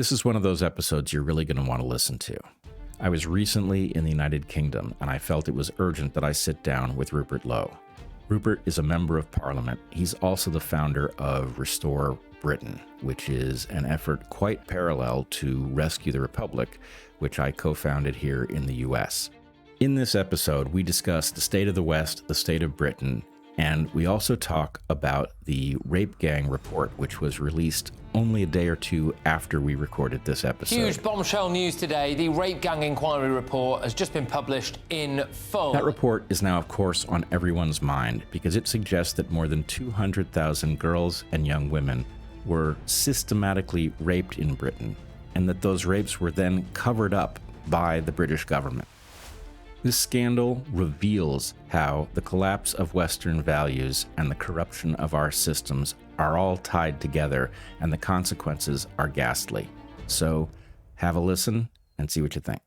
This is one of those episodes you're really going to want to listen to. I was recently in the United Kingdom, and I felt it was urgent that I sit down with Rupert Lowe. Rupert is a member of Parliament. He's also the founder of Restore Britain, which is an effort quite parallel to Rescue the Republic, which I co-founded here in the US. In this episode, we discuss the state of the West, the state of Britain, and we also talk about the rape gang report, which was released only a day or two after we recorded this episode. Huge bombshell news today. The rape gang inquiry report has just been published in full. That report is now, of course, on everyone's mind because it suggests that more than 200,000 girls and young women were systematically raped in Britain, and that those rapes were then covered up by the British government. This scandal reveals how the collapse of Western values and the corruption of our systems are all tied together, and the consequences are ghastly. So have a listen and see what you think.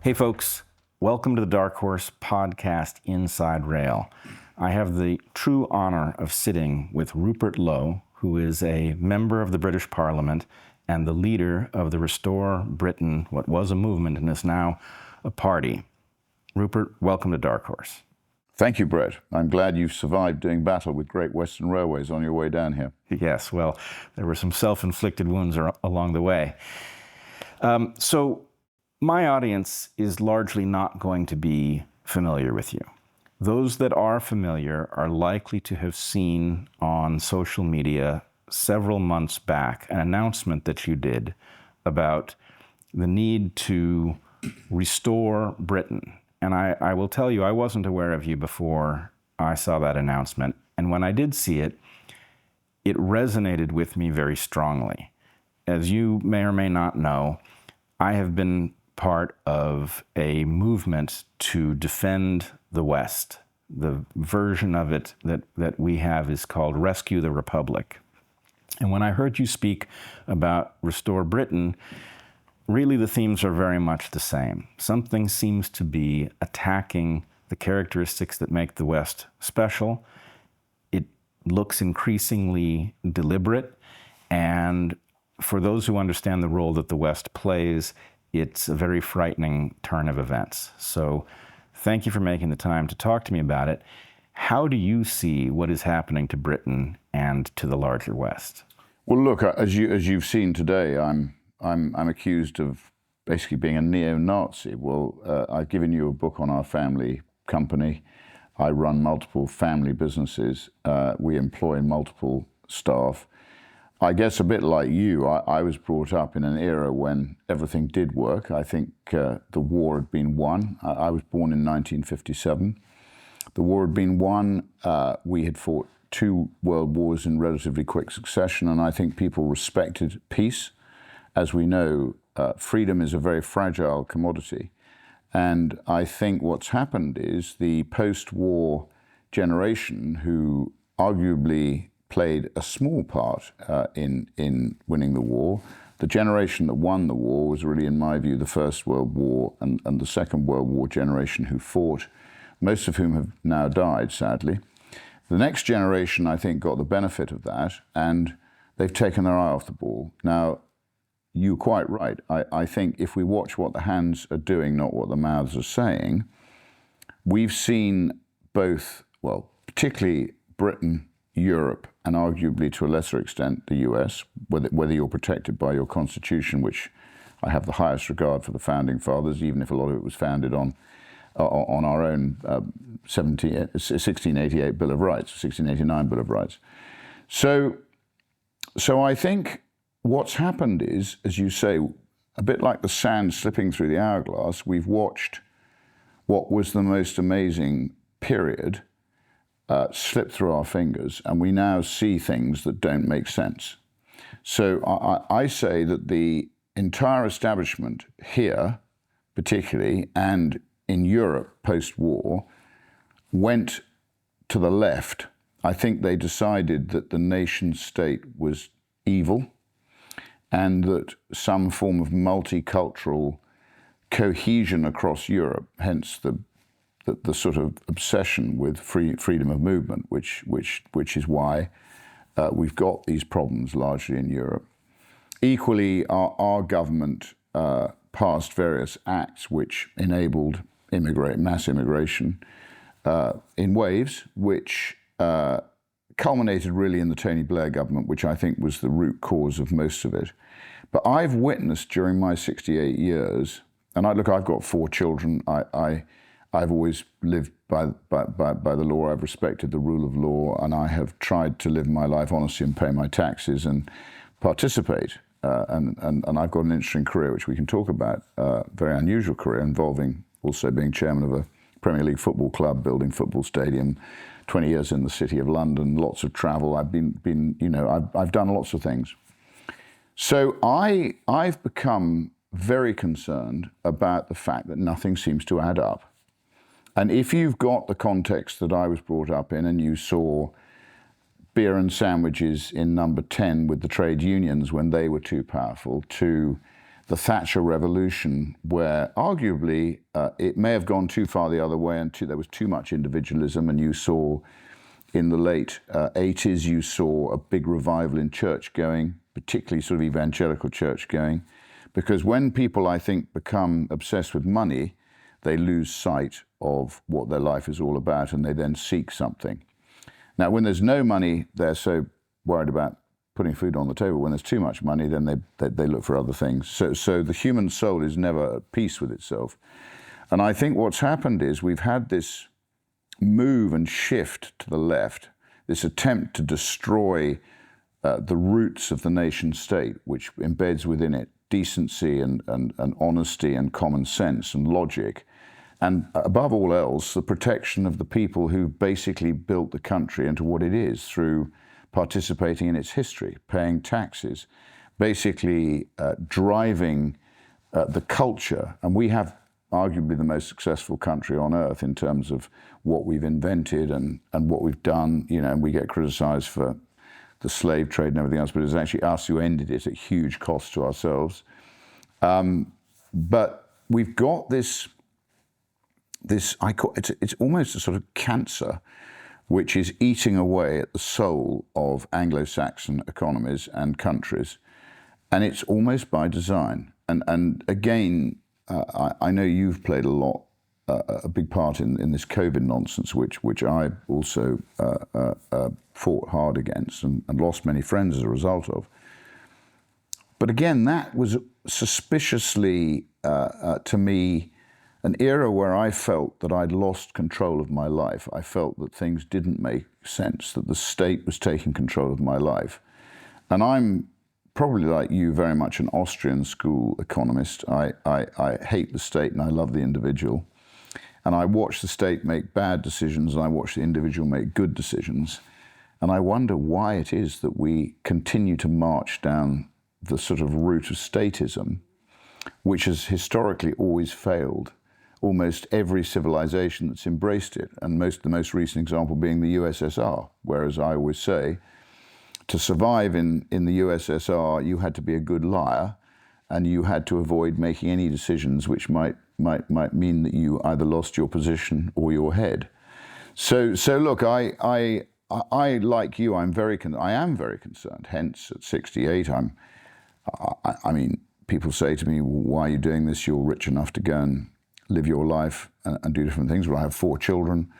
Hey folks, welcome to the DarkHorse podcast Inside Rail. I have the true honor of sitting with Rupert Lowe, who is a member of the British Parliament and the leader of the Restore Britain, what was a movement and is now a party. Rupert, welcome to DarkHorse. Thank you, Bret. I'm glad you've survived doing battle with Great Western Railways on your way down here. Yes, well, there were some self-inflicted wounds along the way. So my audience is largely not going to be familiar with you. Those that are familiar are likely to have seen on social media several months back an announcement that you did about the need to restore Britain. And I will tell you, I wasn't aware of you before I saw that announcement. And when I did see it, it resonated with me very strongly. As you may or may not know, I have been part of a movement to defend the West. The version of it that we have is called Rescue the Republic. And when I heard you speak about Restore Britain, really the themes are very much the same. Something seems to be attacking the characteristics that make the West special. It looks increasingly deliberate, and for those who understand the role that the West plays, it's a very frightening turn of events. So thank you for making the time to talk to me about it. How do you see what is happening to Britain and to the larger West? Well, look, as you've seen today, I'm accused of basically being a neo-Nazi. Well, I've given you a book on our family company. I run multiple family businesses. We employ multiple staff. I guess a bit like you, I was brought up in an era when everything did work. I think the war had been won. I was born in 1957. The war had been won. We had fought 2 world wars in relatively quick succession, and I think people respected peace. As we know, freedom is a very fragile commodity. And I think what's happened is the post-war generation, who arguably played a small part in winning the war, the generation that won the war was really, in my view, the First World War and the Second World War generation who fought, most of whom have now died, sadly. The next generation, I think, got the benefit of that, and they've taken their eye off the ball. Now, you're quite right. I think if we watch what the hands are doing, not what the mouths are saying, we've seen both, well, particularly Britain, Europe, and arguably to a lesser extent the US, whether you're protected by your constitution, which I have the highest regard for the founding fathers, even if a lot of it was founded on our own 1688 Bill of Rights, 1689 Bill of Rights. So I think what's happened is, as you say, a bit like the sand slipping through the hourglass, we've watched what was the most amazing period slip through our fingers, and we now see things that don't make sense. So I say that the entire establishment here, particularly, and in Europe post-war, went to the left. I think they decided that the nation state was evil and that some form of multicultural cohesion across Europe, hence the sort of obsession with freedom of movement, which is why we've got these problems largely in Europe. Equally, our government passed various acts which enabled mass immigration in waves, which culminated really in the Tony Blair government, which I think was the root cause of most of it. But I've witnessed during my 68 years, and I've got 4 children. I've always lived by the law. I've respected the rule of law, and I have tried to live my life honestly and pay my taxes and participate. And I've got an interesting career, which we can talk about, very unusual career involving also being chairman of a Premier League football club, building football stadium, 20 years in the City of London, lots of travel. I've I've done lots of things. So I've become very concerned about the fact that nothing seems to add up. And if you've got the context that I was brought up in, and you saw beer and sandwiches in number 10 with the trade unions when they were too powerful, to the Thatcher Revolution, where arguably it may have gone too far the other way, and there was too much individualism, and you saw in the late 80s, you saw a big revival in church going, particularly sort of evangelical church going, because when people, I think, become obsessed with money, they lose sight of what their life is all about, and they then seek something. Now, when there's no money, they're so worried about putting food on the table. When there's too much money, then they look for other things. So the human soul is never at peace with itself. And I think what's happened is we've had this move and shift to the left, this attempt to destroy the roots of the nation state, which embeds within it decency and honesty and common sense and logic. And above all else, the protection of the people who basically built the country into what it is through participating in its history, paying taxes, basically driving the culture. And we have arguably the most successful country on earth in terms of what we've invented and what we've done, and we get criticized for the slave trade and everything else, but it's actually us who ended it at huge cost to ourselves. But we've got this it's almost a sort of cancer which is eating away at the soul of Anglo-Saxon economies and countries. And it's almost by design. And again, I know you've played a big part in this COVID nonsense, which I also fought hard against and lost many friends as a result of. But again, that was suspiciously, to me, an era where I felt that I'd lost control of my life. I felt that things didn't make sense, that the state was taking control of my life. And I'm probably like you, very much an Austrian school economist. I hate the state and I love the individual. And I watch the state make bad decisions and I watch the individual make good decisions. And I wonder why it is that we continue to march down the sort of route of statism, which has historically always failed almost every civilization that's embraced it. And the most recent example being the USSR, whereas I always say, to survive in the USSR, you had to be a good liar, and you had to avoid making any decisions which might mean that you either lost your position or your head. So look, I like you, I am very concerned. Hence, at 68, I mean, people say to me, "Why are you doing this? You're rich enough to go and live your life and do different things." Well, I have 4 children.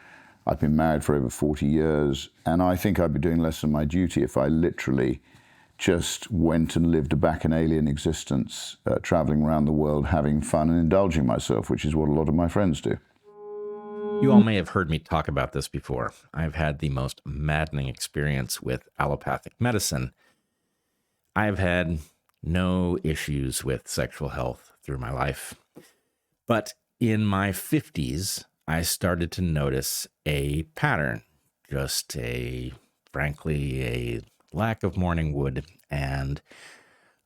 I've been married for over 40 years, and I think I'd be doing less than my duty if I literally just went and lived a bacchanalian existence, traveling around the world, having fun and indulging myself, which is what a lot of my friends do. You all may have heard me talk about this before. I've had the most maddening experience with allopathic medicine. I've had no issues with sexual health through my life. But in my 50s, I started to notice a pattern, just frankly, a lack of morning wood. And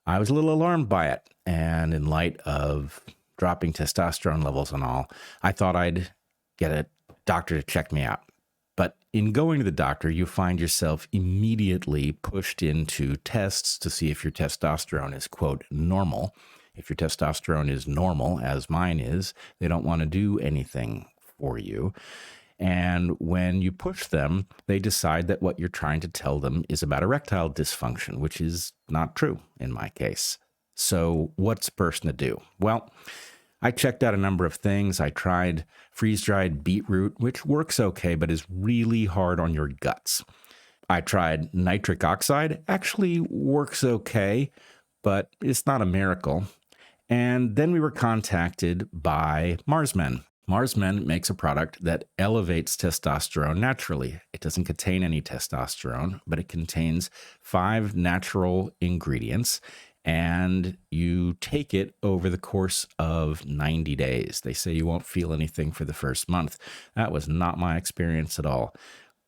I was a little alarmed by it. And in light of dropping testosterone levels and all, I thought I'd get a doctor to check me out. But in going to the doctor, you find yourself immediately pushed into tests to see if your testosterone is, quote, normal. If your testosterone is normal, as mine is, they don't want to do anything for you. And when you push them, they decide that what you're trying to tell them is about erectile dysfunction, which is not true in my case. So what's a person to do? Well, I checked out a number of things. I tried freeze-dried beetroot, which works okay, but is really hard on your guts. I tried nitric oxide, actually works okay, but it's not a miracle. And then we were contacted by Marsmen. Marsmen makes a product that elevates testosterone naturally. It doesn't contain any testosterone, but it contains 5 natural ingredients, and you take it over the course of 90 days. They say you won't feel anything for the first month. That was not my experience at all.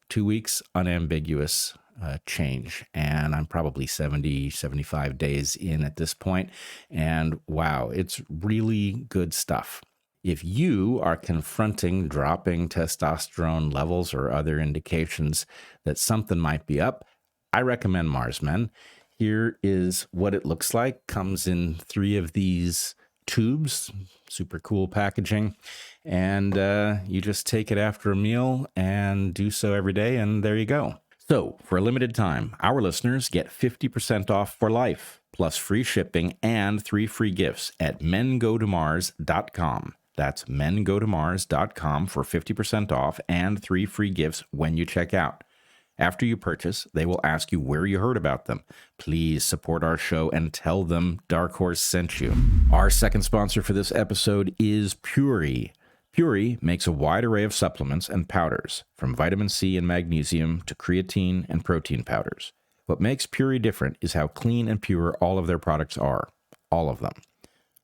2 weeks, unambiguous change. And I'm probably 70, 75 days in at this point. And wow, it's really good stuff. If you are confronting dropping testosterone levels or other indications that something might be up, I recommend Marsmen. Here is what it looks like. Comes in 3 of these tubes, super cool packaging. And you just take it after a meal and do so every day, and there you go. So for a limited time, our listeners get 50% off for life, plus free shipping and 3 free gifts at mengotomars.com. That's mengotomars.com for 50% off and 3 free gifts when you check out. After you purchase, they will ask you where you heard about them. Please support our show and tell them DarkHorse sent you. Our second sponsor for this episode is Puori. Puori makes a wide array of supplements and powders, from vitamin C and magnesium to creatine and protein powders. What makes Puori different is how clean and pure all of their products are. All of them.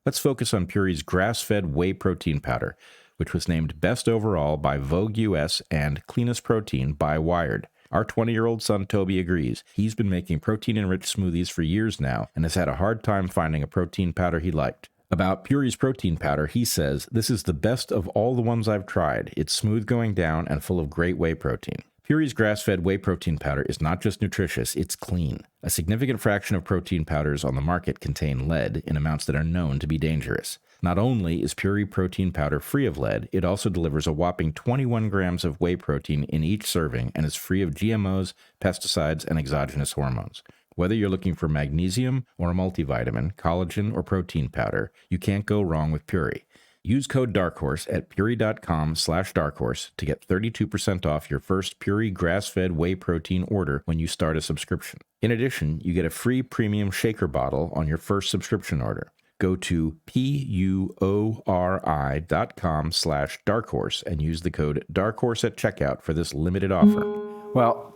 Let's focus on Puori's grass-fed whey protein powder, which was named Best Overall by Vogue US and Cleanest Protein by Wired. Our 20-year-old son, Toby, agrees. He's been making protein-enriched smoothies for years now and has had a hard time finding a protein powder he liked. About Puori's protein powder, he says, "This is the best of all the ones I've tried. It's smooth going down and full of great whey protein." Puori's grass-fed whey protein powder is not just nutritious, it's clean. A significant fraction of protein powders on the market contain lead in amounts that are known to be dangerous. Not only is Puori protein powder free of lead, it also delivers a whopping 21 grams of whey protein in each serving and is free of GMOs, pesticides, and exogenous hormones. Whether you're looking for magnesium or a multivitamin, collagen, or protein powder, you can't go wrong with Puori. Use code DARKHORSE at puori.com/darkhorse to get 32% off your first Puori grass-fed whey protein order when you start a subscription. In addition, you get a free premium shaker bottle on your first subscription order. Go to puori.com/darkhorse and use the code DARKHORSE at checkout for this limited offer. Well,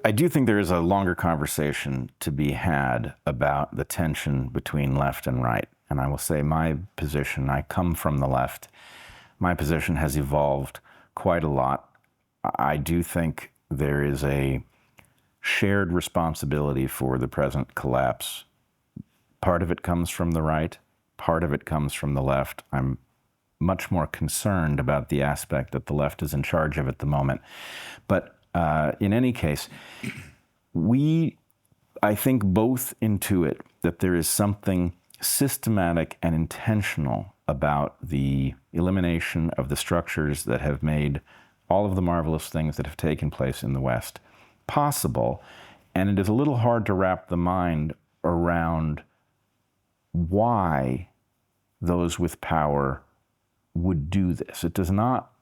I do think there is a longer conversation to be had about the tension between left and right. And I will say my position, I come from the left. My position has evolved quite a lot. I do think there is a shared responsibility for the present collapse. Part of it comes from the right, part of it comes from the left. I'm much more concerned about the aspect that the left is in charge of at the moment. But in any case, I think, both intuit that there is something systematic and intentional about the elimination of the structures that have made all of the marvelous things that have taken place in the West possible. And it is a little hard to wrap the mind around why those with power would do this. It does not.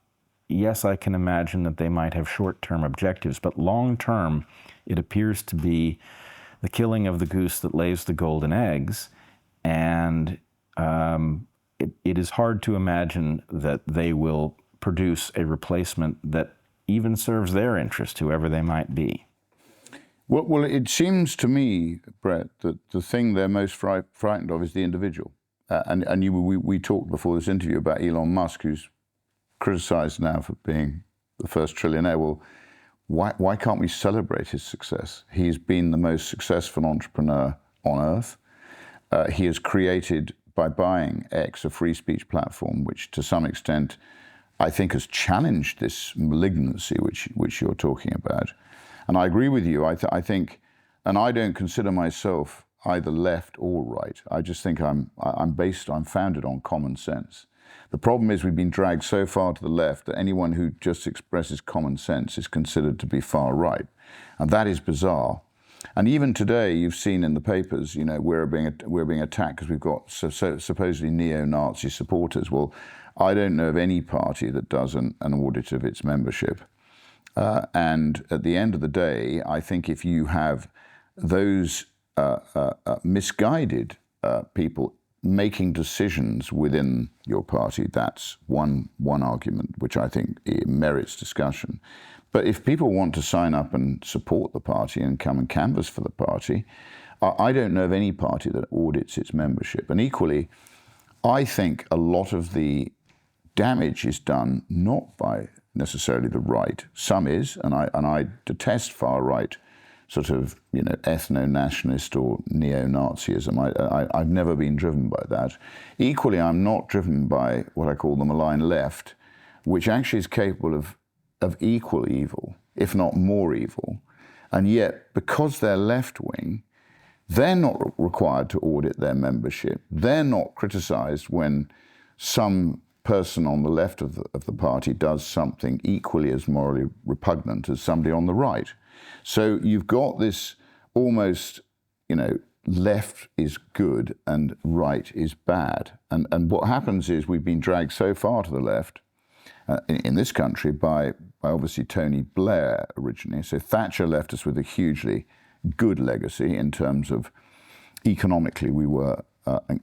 Yes, I can imagine that they might have short-term objectives, but long-term, it appears to be the killing of the goose that lays the golden eggs, and it is hard to imagine that they will produce a replacement that even serves their interest, whoever they might be. Well, it seems to me, Bret, that the thing they're most frightened of is the individual. We talked before this interview about Elon Musk, who's criticized now for being the first trillionaire. Well, why can't we celebrate his success? He's been the most successful entrepreneur on earth. He has created, by buying X, a free speech platform, which to some extent, I think, has challenged this malignancy which you're talking about. And I agree with you. I think, and I don't consider myself either left or right. I just think I'm founded on common sense. The problem is we've been dragged so far to the left that anyone who just expresses common sense is considered to be far right. And that is bizarre. And even today, you've seen in the papers, we're being attacked because we've got supposedly neo-Nazi supporters. Well, I don't know of any party that does an audit of its membership. And at the end of the day, I think if you have those misguided people making decisions within your party, that's one argument, which I think merits discussion. But if people want to sign up and support the party and come and canvass for the party, I don't know of any party that audits its membership. And equally, I think a lot of the damage is done not by necessarily the right. Some is, and I detest far right sort of ethno-nationalist or neo-Nazism. I've never been driven by that. Equally, I'm not driven by what I call the malign left, which actually is capable of equal evil, if not more evil. And yet, because they're left-wing, they're not required to audit their membership. They're not criticized when some person on the left of the party does something equally as morally repugnant as somebody on the right. So you've got this almost, left is good and right is bad. And what happens is we've been dragged so far to the left in this country by obviously Tony Blair originally. So Thatcher left us with a hugely good legacy in terms of economically we were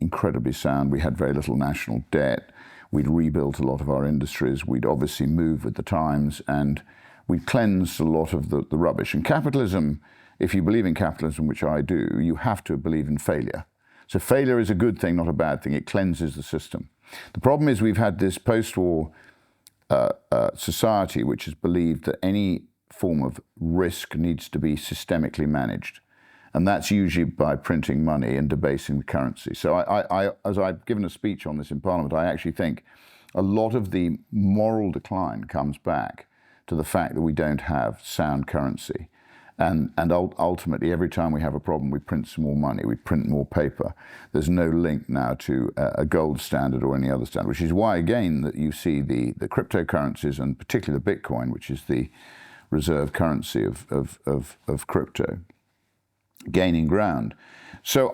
incredibly sound. We had very little national debt. We'd rebuilt a lot of our industries. We'd obviously moved with the times, and we'd cleansed a lot of the rubbish. And capitalism, if you believe in capitalism, which I do, you have to believe in failure. So failure is a good thing, not a bad thing. It cleanses the system. The problem is we've had this post-war society which has believed that any form of risk needs to be systemically managed. And that's usually by printing money and debasing the currency. So as I've given a speech on this in Parliament, I actually think a lot of the moral decline comes back to the fact that we don't have sound currency. And ultimately, every time we have a problem, we print some more money, we print more paper. There's no link now to a gold standard or any other standard, which is why, again, that you see the cryptocurrencies, and particularly the Bitcoin, which is the reserve currency of crypto, gaining ground. So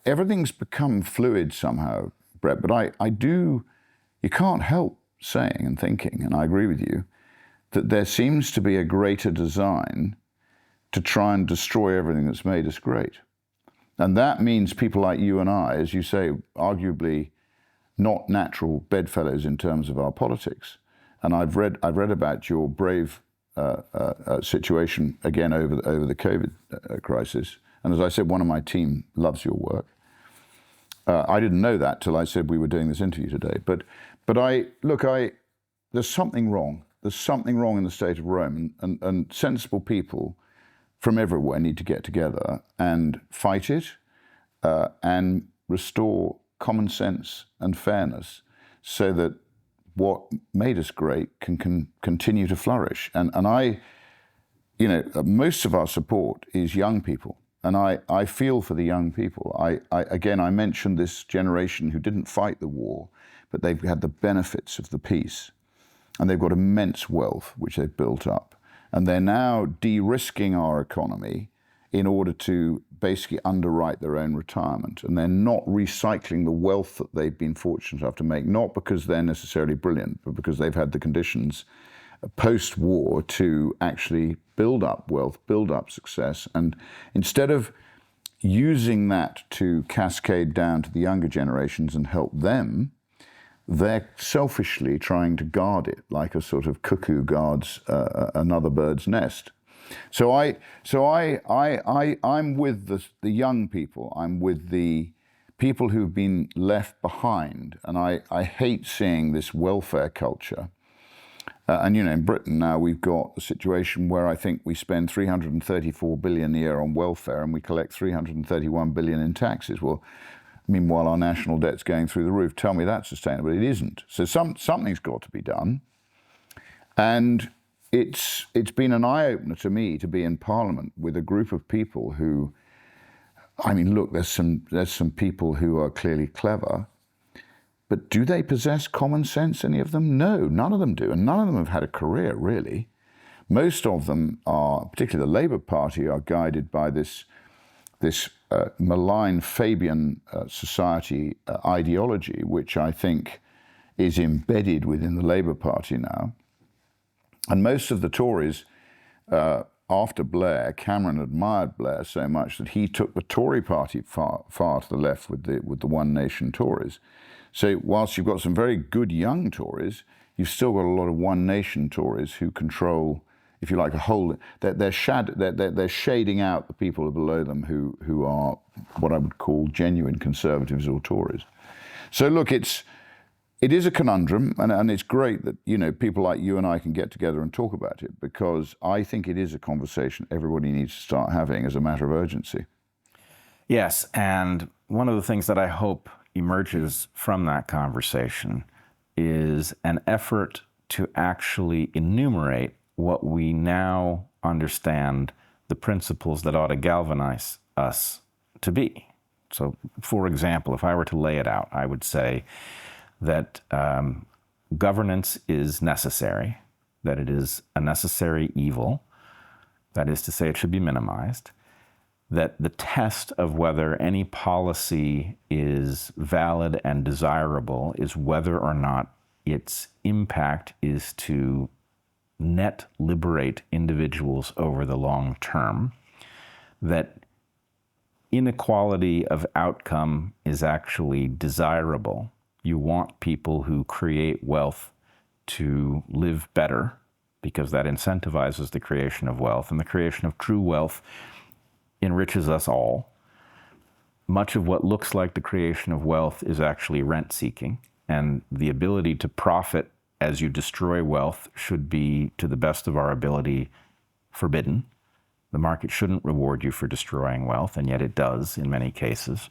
everything's become fluid somehow, Bret, but you can't help saying and thinking, and I agree with you, that there seems to be a greater design to try and destroy everything that's made us great. And that means people like you and I, as you say, arguably not natural bedfellows in terms of our politics. And I've read about your brave situation again over the COVID crisis. And as I said, one of my team loves your work. I didn't know that till I said we were doing this interview today. But there's something wrong. There's something wrong in the state of Rome, and sensible people from everywhere need to get together and fight it and restore common sense and fairness so that what made us great can continue to flourish. And most of our support is young people. And I feel for the young people. I mentioned this generation who didn't fight the war, but they've had the benefits of the peace. And they've got immense wealth, which they've built up. And they're now de-risking our economy in order to basically underwrite their own retirement. And they're not recycling the wealth that they've been fortunate enough to make, not because they're necessarily brilliant, but because they've had the conditions post-war to actually build up wealth, build up success. And instead of using that to cascade down to the younger generations and help them, they're selfishly trying to guard it like a sort of cuckoo guards another bird's nest. So I'm with the young people. I'm with the people who've been left behind, and I hate seeing this welfare culture. In Britain now we've got a situation where I think we spend 334 billion a year on welfare and we collect 331 billion in taxes. Well, meanwhile, our national debt's going through the roof. Tell me that's sustainable. It isn't. So something's got to be done. And it's been an eye-opener to me to be in Parliament with a group of people who, there's some people who are clearly clever, But do they possess common sense, any of them? No, none of them do. And none of them have had a career, really. Most of them are, particularly the Labour Party, are guided by this malign Fabian society ideology, which I think is embedded within the Labour Party now. And most of the Tories, after Blair, Cameron admired Blair so much that he took the Tory party far to the left with the One Nation Tories. So whilst you've got some very good young Tories, you've still got a lot of One Nation Tories who control, if you like, a whole. They're shading out the people below them who are what I would call genuine conservatives or Tories. So look, it is a conundrum, and it's great that, you know, people like you and I can get together and talk about it, because I think it is a conversation everybody needs to start having as a matter of urgency. Yes, and one of the things that I hope emerges from that conversation is an effort to actually enumerate what we now understand the principles that ought to galvanize us to be. So, for example, if I were to lay it out, I would say that governance is necessary, that it is a necessary evil, that is to say it should be minimized, that the test of whether any policy is valid and desirable is whether or not its impact is to net liberate individuals over the long term, that inequality of outcome is actually desirable. You want people who create wealth to live better, because that incentivizes the creation of wealth, and the creation of true wealth enriches us all. Much of what looks like the creation of wealth is actually rent-seeking, and the ability to profit as you destroy wealth should be, to the best of our ability, forbidden. The market shouldn't reward you for destroying wealth, and yet it does in many cases.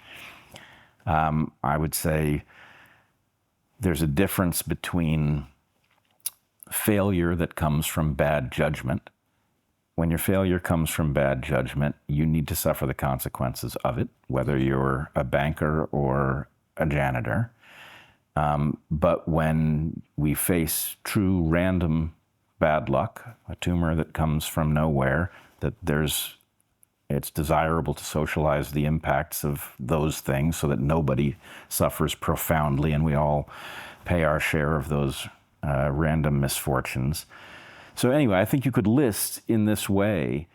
I would say there's a difference between failure that comes from bad judgment. When your failure comes from bad judgment, you need to suffer the consequences of it, whether you're a banker or a janitor. But when we face true random bad luck, a tumor that comes from nowhere, that it's desirable to socialize the impacts of those things so that nobody suffers profoundly and we all pay our share of those random misfortunes. So anyway, I think you could list in this way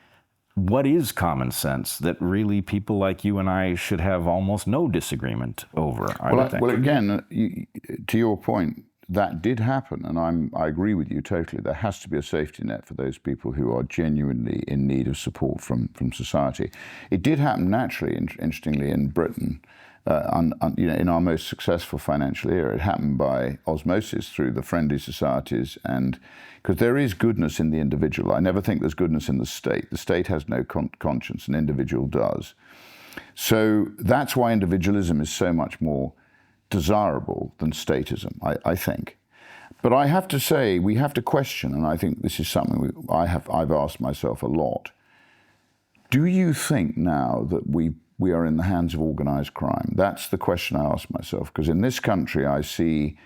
what is common sense that really people like you and I should have almost no disagreement over, I would think. Well, again, to your point, that did happen, and I agree with you totally. There has to be a safety net for those people who are genuinely in need of support from society. It did happen naturally, interestingly, in Britain. In our most successful financial era, it happened by osmosis through the friendly societies, and because there is goodness in the individual. I never think there's goodness in the state. The state has no conscience, an individual does. So that's why individualism is so much more desirable than statism, I think. But I have to say, we have to question, and I think this is something I've asked myself a lot. Do you think now that we are in the hands of organized crime? That's the question I ask myself, because in this country I see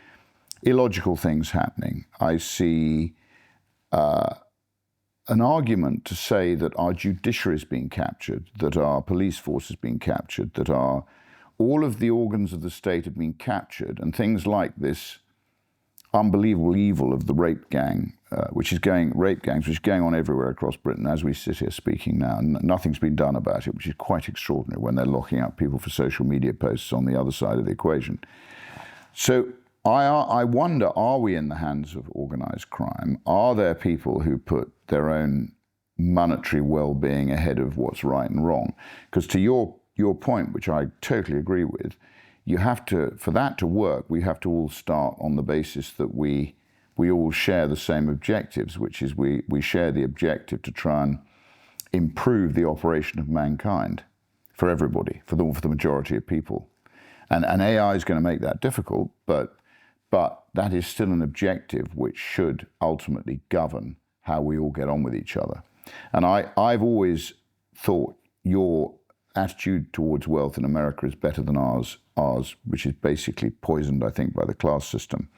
illogical things happening. I see an argument to say that our judiciary is being captured, that our police force is being captured, that all of the organs of the state have been captured, and things like this unbelievable evil of the rape gangs, which is going on everywhere across Britain as we sit here speaking now, and nothing's been done about it, which is quite extraordinary when they're locking up people for social media posts on the other side of the equation. So I wonder, are we in the hands of organized crime? Are there people who put their own monetary well-being ahead of what's right and wrong? Because to your point, which I totally agree with, you have to, for that to work, we have to all start on the basis that we all share the same objectives, which is we share the objective to try and improve the operation of mankind for everybody, for the majority of people. And AI is going to make that difficult, but that is still an objective which should ultimately govern how we all get on with each other. And I've always thought your attitude towards wealth in America is better than ours, which is basically poisoned, I think, by the class system.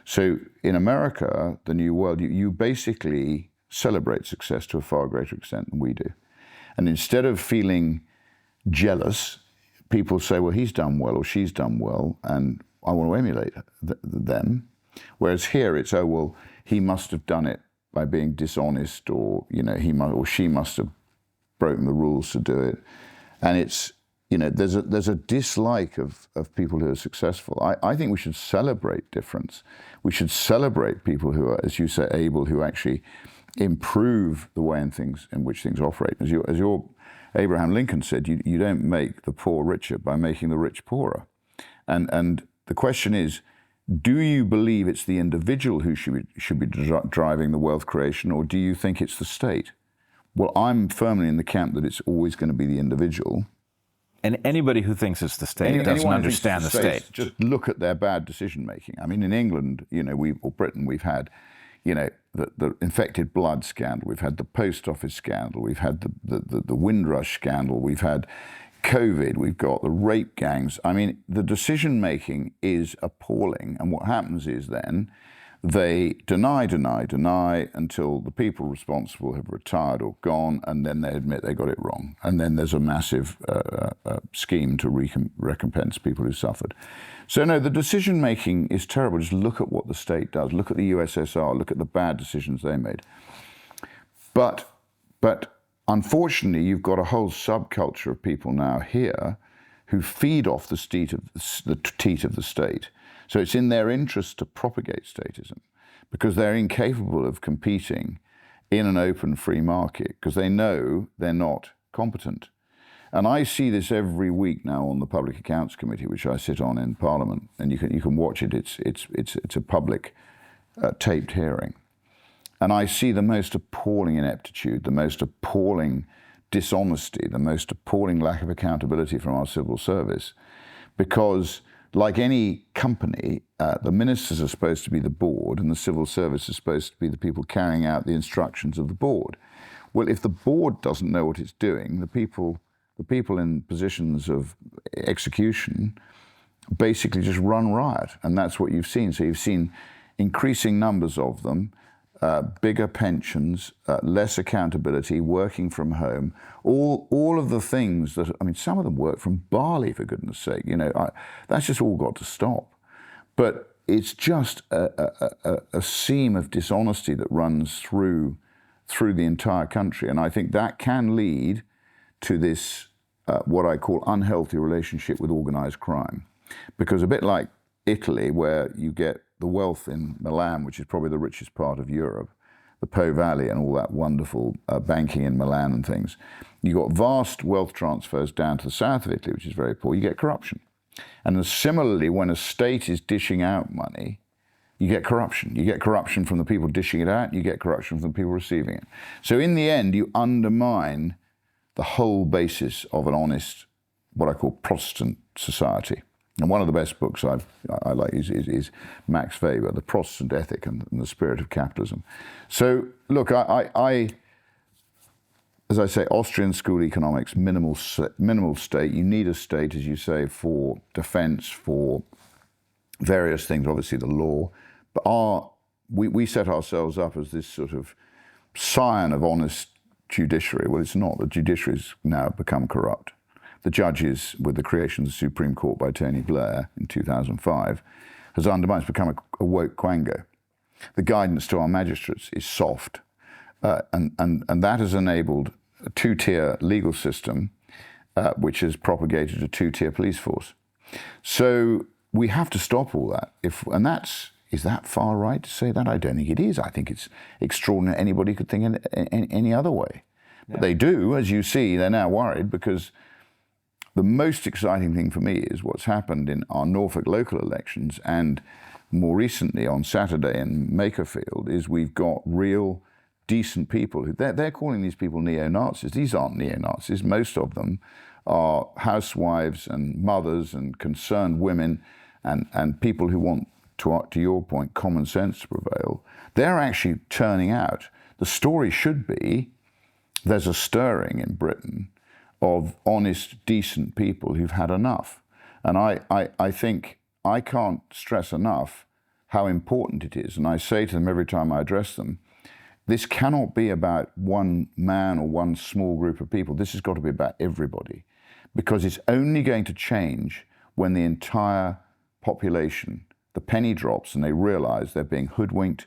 So in America, the New World, you basically celebrate success to a far greater extent than we do. And instead of feeling jealous, people say, well, he's done well or she's done well, and I want to emulate them. Whereas here it's, oh, well, he must have done it by being dishonest, or, you know, she must have broken the rules to do it. And it's, you know, there's a dislike of people who are successful. I think we should celebrate difference. We should celebrate people who are, as you say, able, who actually improve the way in which things operate. As your Abraham Lincoln said, you don't make the poor richer by making the rich poorer. And the question is, do you believe it's the individual who should be driving the wealth creation, or do you think it's the state? Well, I'm firmly in the camp that it's always going to be the individual. And anybody who thinks it's the state doesn't understand the state. Just look at their bad decision making. I mean, in England, you know, or Britain, we've had, you know, the infected blood scandal. We've had the post office scandal. We've had the Windrush scandal. We've had COVID. We've got the rape gangs. I mean, the decision making is appalling. And what happens is then they deny until the people responsible have retired or gone, and then they admit they got it wrong. And then there's a massive scheme to recompense people who suffered. So no, the decision making is terrible. Just look at what the state does. Look at the USSR. Look at the bad decisions they made. But unfortunately, you've got a whole subculture of people now here who feed off the teat of the state. So it's in their interest to propagate statism, because they're incapable of competing in an open free market, because they know they're not competent. And I see this every week now on the Public Accounts Committee, which I sit on in Parliament, and you can watch it. It's a public taped hearing. And I see the most appalling ineptitude, the most appalling dishonesty, the most appalling lack of accountability from our civil service, because like any company, the ministers are supposed to be the board, and the civil service is supposed to be the people carrying out the instructions of the board. Well, if the board doesn't know what it's doing, the people in positions of execution basically just run riot, and that's what you've seen. So you've seen increasing numbers of them, bigger pensions, less accountability, working from home, all of the things that, I mean, some of them work from Bali, for goodness sake. You know, that's just all got to stop. But it's just a seam of dishonesty that runs through the entire country. And I think that can lead to this, what I call unhealthy relationship with organized crime. Because a bit like Italy, where you get the wealth in Milan, which is probably the richest part of Europe, the Po Valley and all that wonderful banking in Milan and things. You got vast wealth transfers down to the south of Italy, which is very poor. You get corruption. And then similarly, when a state is dishing out money, you get corruption. You get corruption from the people dishing it out, you get corruption from the people receiving it. So in the end, you undermine the whole basis of an honest, what I call Protestant society. And one of the best books I like is Max Weber, The Protestant Ethic and the Spirit of Capitalism. So look, I as I say, Austrian school economics, minimal state. You need a state, as you say, for defense, for various things, obviously the law. But we set ourselves up as this sort of scion of honest judiciary. Well, it's not. The judiciary's now become corrupt. The judges, with the creation of the Supreme Court by Tony Blair in 2005, has undermined, it's become a woke quango. The guidance to our magistrates is soft, and that has enabled a two-tier legal system, which has propagated a two-tier police force. So we have to stop all that. Is that far right to say that? I don't think it is. I think it's extraordinary. Anybody could think any other way. Yeah. But they do, as you see, they're now worried, because the most exciting thing for me is what's happened in our Norfolk local elections, and more recently on Saturday in Makerfield, is we've got real decent people who they're calling these people neo-Nazis. These aren't neo-Nazis. Most of them are housewives and mothers and concerned women and people who want, to your point, common sense to prevail. They're actually turning out. The story should be there's a stirring in Britain of honest, decent people who've had enough. And I think I can't stress enough how important it is. And I say to them every time I address them, this cannot be about one man or one small group of people. This has got to be about everybody, because it's only going to change when the entire population, the penny drops and they realize they're being hoodwinked.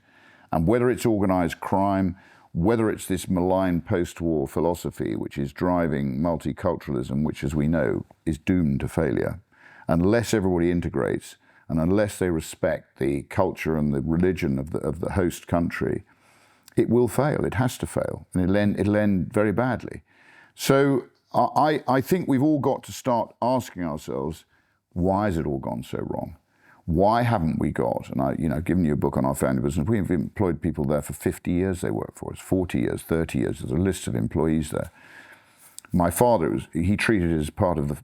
And whether it's organized crime, whether it's this malign post-war philosophy which is driving multiculturalism, which, as we know, is doomed to failure, unless everybody integrates and unless they respect the culture and the religion of the host country, it will fail. It has to fail, and it'll end very badly. So I think we've all got to start asking ourselves, why has it all gone so wrong? Why haven't we got, and I've given you a book on our family business, we've employed people there for 50 years they work for us, 40 years, 30 years, there's a list of employees there. My father, he treated it as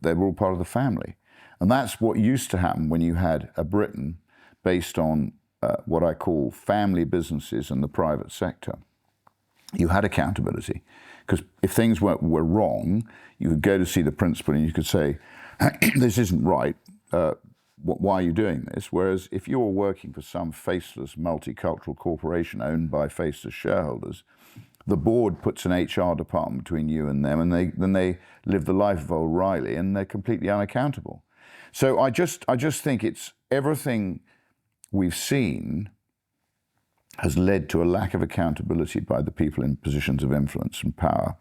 they were all part of the family. And that's what used to happen when you had a Britain based on what I call family businesses and the private sector. You had accountability, because if things were wrong, you could go to see the principal and you could say, this isn't right, why are you doing this? Whereas if you're working for some faceless multicultural corporation owned by faceless shareholders, the board puts an HR department between you and them, and then they live the life of O'Reilly, and they're completely unaccountable. So I just think it's everything we've seen has led to a lack of accountability by the people in positions of influence and power.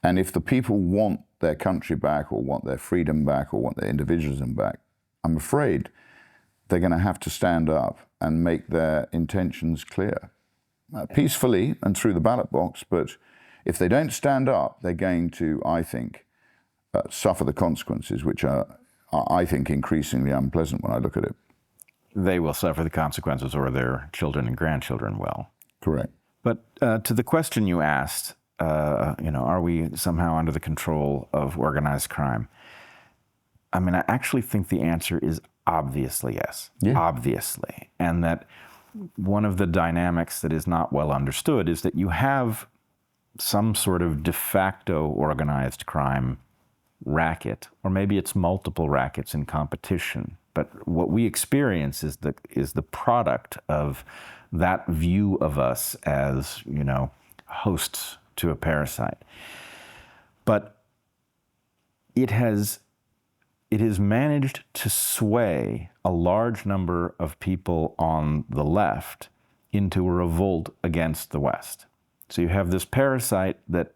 And if the people want their country back, or want their freedom back, or want their individualism back, I'm afraid they're going to have to stand up and make their intentions clear, peacefully and through the ballot box. But if they don't stand up, they're going to, I think, suffer the consequences, which are, I think, increasingly unpleasant when I look at it. They will suffer the consequences, or their children and grandchildren will. Correct. But to the question you asked, are we somehow under the control of organized crime? I mean, I actually think the answer is obviously yes. Yeah. Obviously. And that one of the dynamics that is not well understood is that you have some sort of de facto organized crime racket, or maybe it's multiple rackets in competition. But what we experience is the product of that view of us as, hosts to a parasite. But it has managed to sway a large number of people on the left into a revolt against the West. So you have this parasite that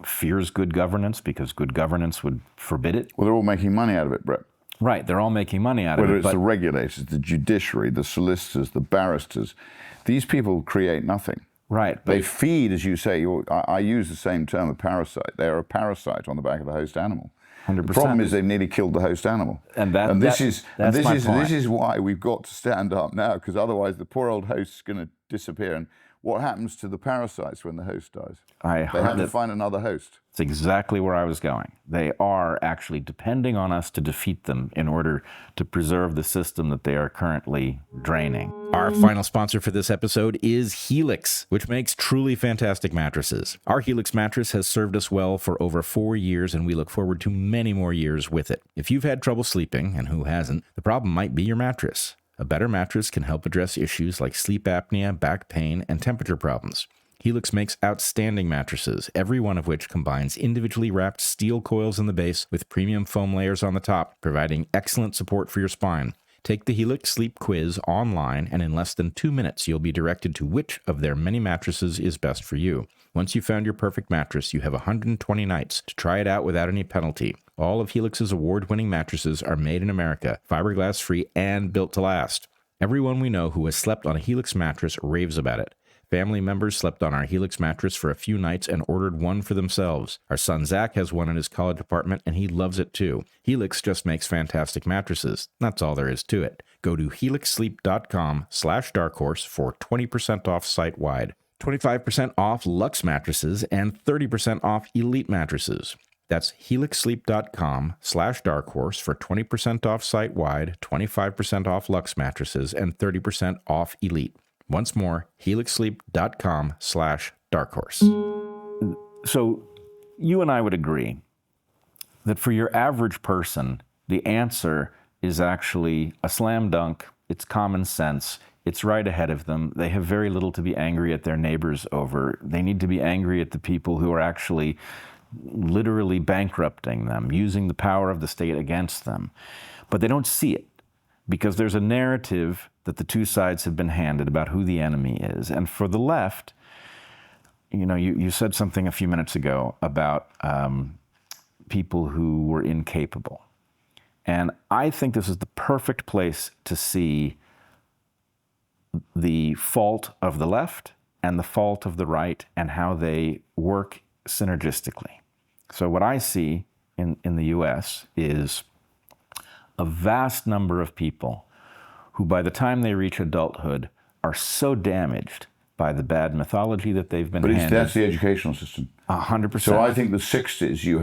fears good governance because good governance would forbid it. Well, they're all making money out of it, Bret. Right, they're all making money out of it. Whether it's the regulators, the judiciary, the solicitors, the barristers, these people create nothing. Right. They feed, as you say, I use the same term, a parasite. They are a parasite on the back of the host animal. 100%. The problem is they've nearly killed the host animal. This is why we've got to stand up now, because otherwise the poor old host is going to disappear. And what happens to the parasites when the host dies? They have to find another host. It's exactly where I was going. They are actually depending on us to defeat them in order to preserve the system that they are currently draining. Our final sponsor for this episode is Helix, which makes truly fantastic mattresses. Our Helix mattress has served us well for over 4 years, and we look forward to many more years with it. If you've had trouble sleeping, and who hasn't, the problem might be your mattress. A better mattress can help address issues like sleep apnea, back pain, and temperature problems. Helix makes outstanding mattresses, every one of which combines individually wrapped steel coils in the base with premium foam layers on the top, providing excellent support for your spine. Take the Helix Sleep Quiz online, and in less than 2 minutes, you'll be directed to which of their many mattresses is best for you. Once you've found your perfect mattress, you have 120 nights to try it out without any penalty. All of Helix's award-winning mattresses are made in America, fiberglass-free, and built to last. Everyone we know who has slept on a Helix mattress raves about it. Family members slept on our Helix mattress for a few nights and ordered one for themselves. Our son Zach has one in his college apartment, and he loves it too. Helix just makes fantastic mattresses. That's all there is to it. Go to helixsleep.com/darkhorse for 20% off site-wide, 25% off Luxe mattresses, and 30% off Elite mattresses. That's helixsleep.com/darkhorse for 20% off site-wide, 25% off Luxe mattresses, and 30% off Elite. Once more, helixsleep.com/darkhorse. So you and I would agree that for your average person, the answer is actually a slam dunk. It's common sense. It's right ahead of them. They have very little to be angry at their neighbors over. They need to be angry at the people who are actually literally bankrupting them, using the power of the state against them. But they don't see it because there's a narrative that the two sides have been handed about who the enemy is. And for the left, you know, you said something a few minutes ago about people who were incapable. And I think this is the perfect place to see the fault of the left and the fault of the right and how they work synergistically. So what I see in the US is a vast number of people who by the time they reach adulthood are so damaged by the bad mythology that they've been handed. But that's the educational system. 100%. So I think the 60s, you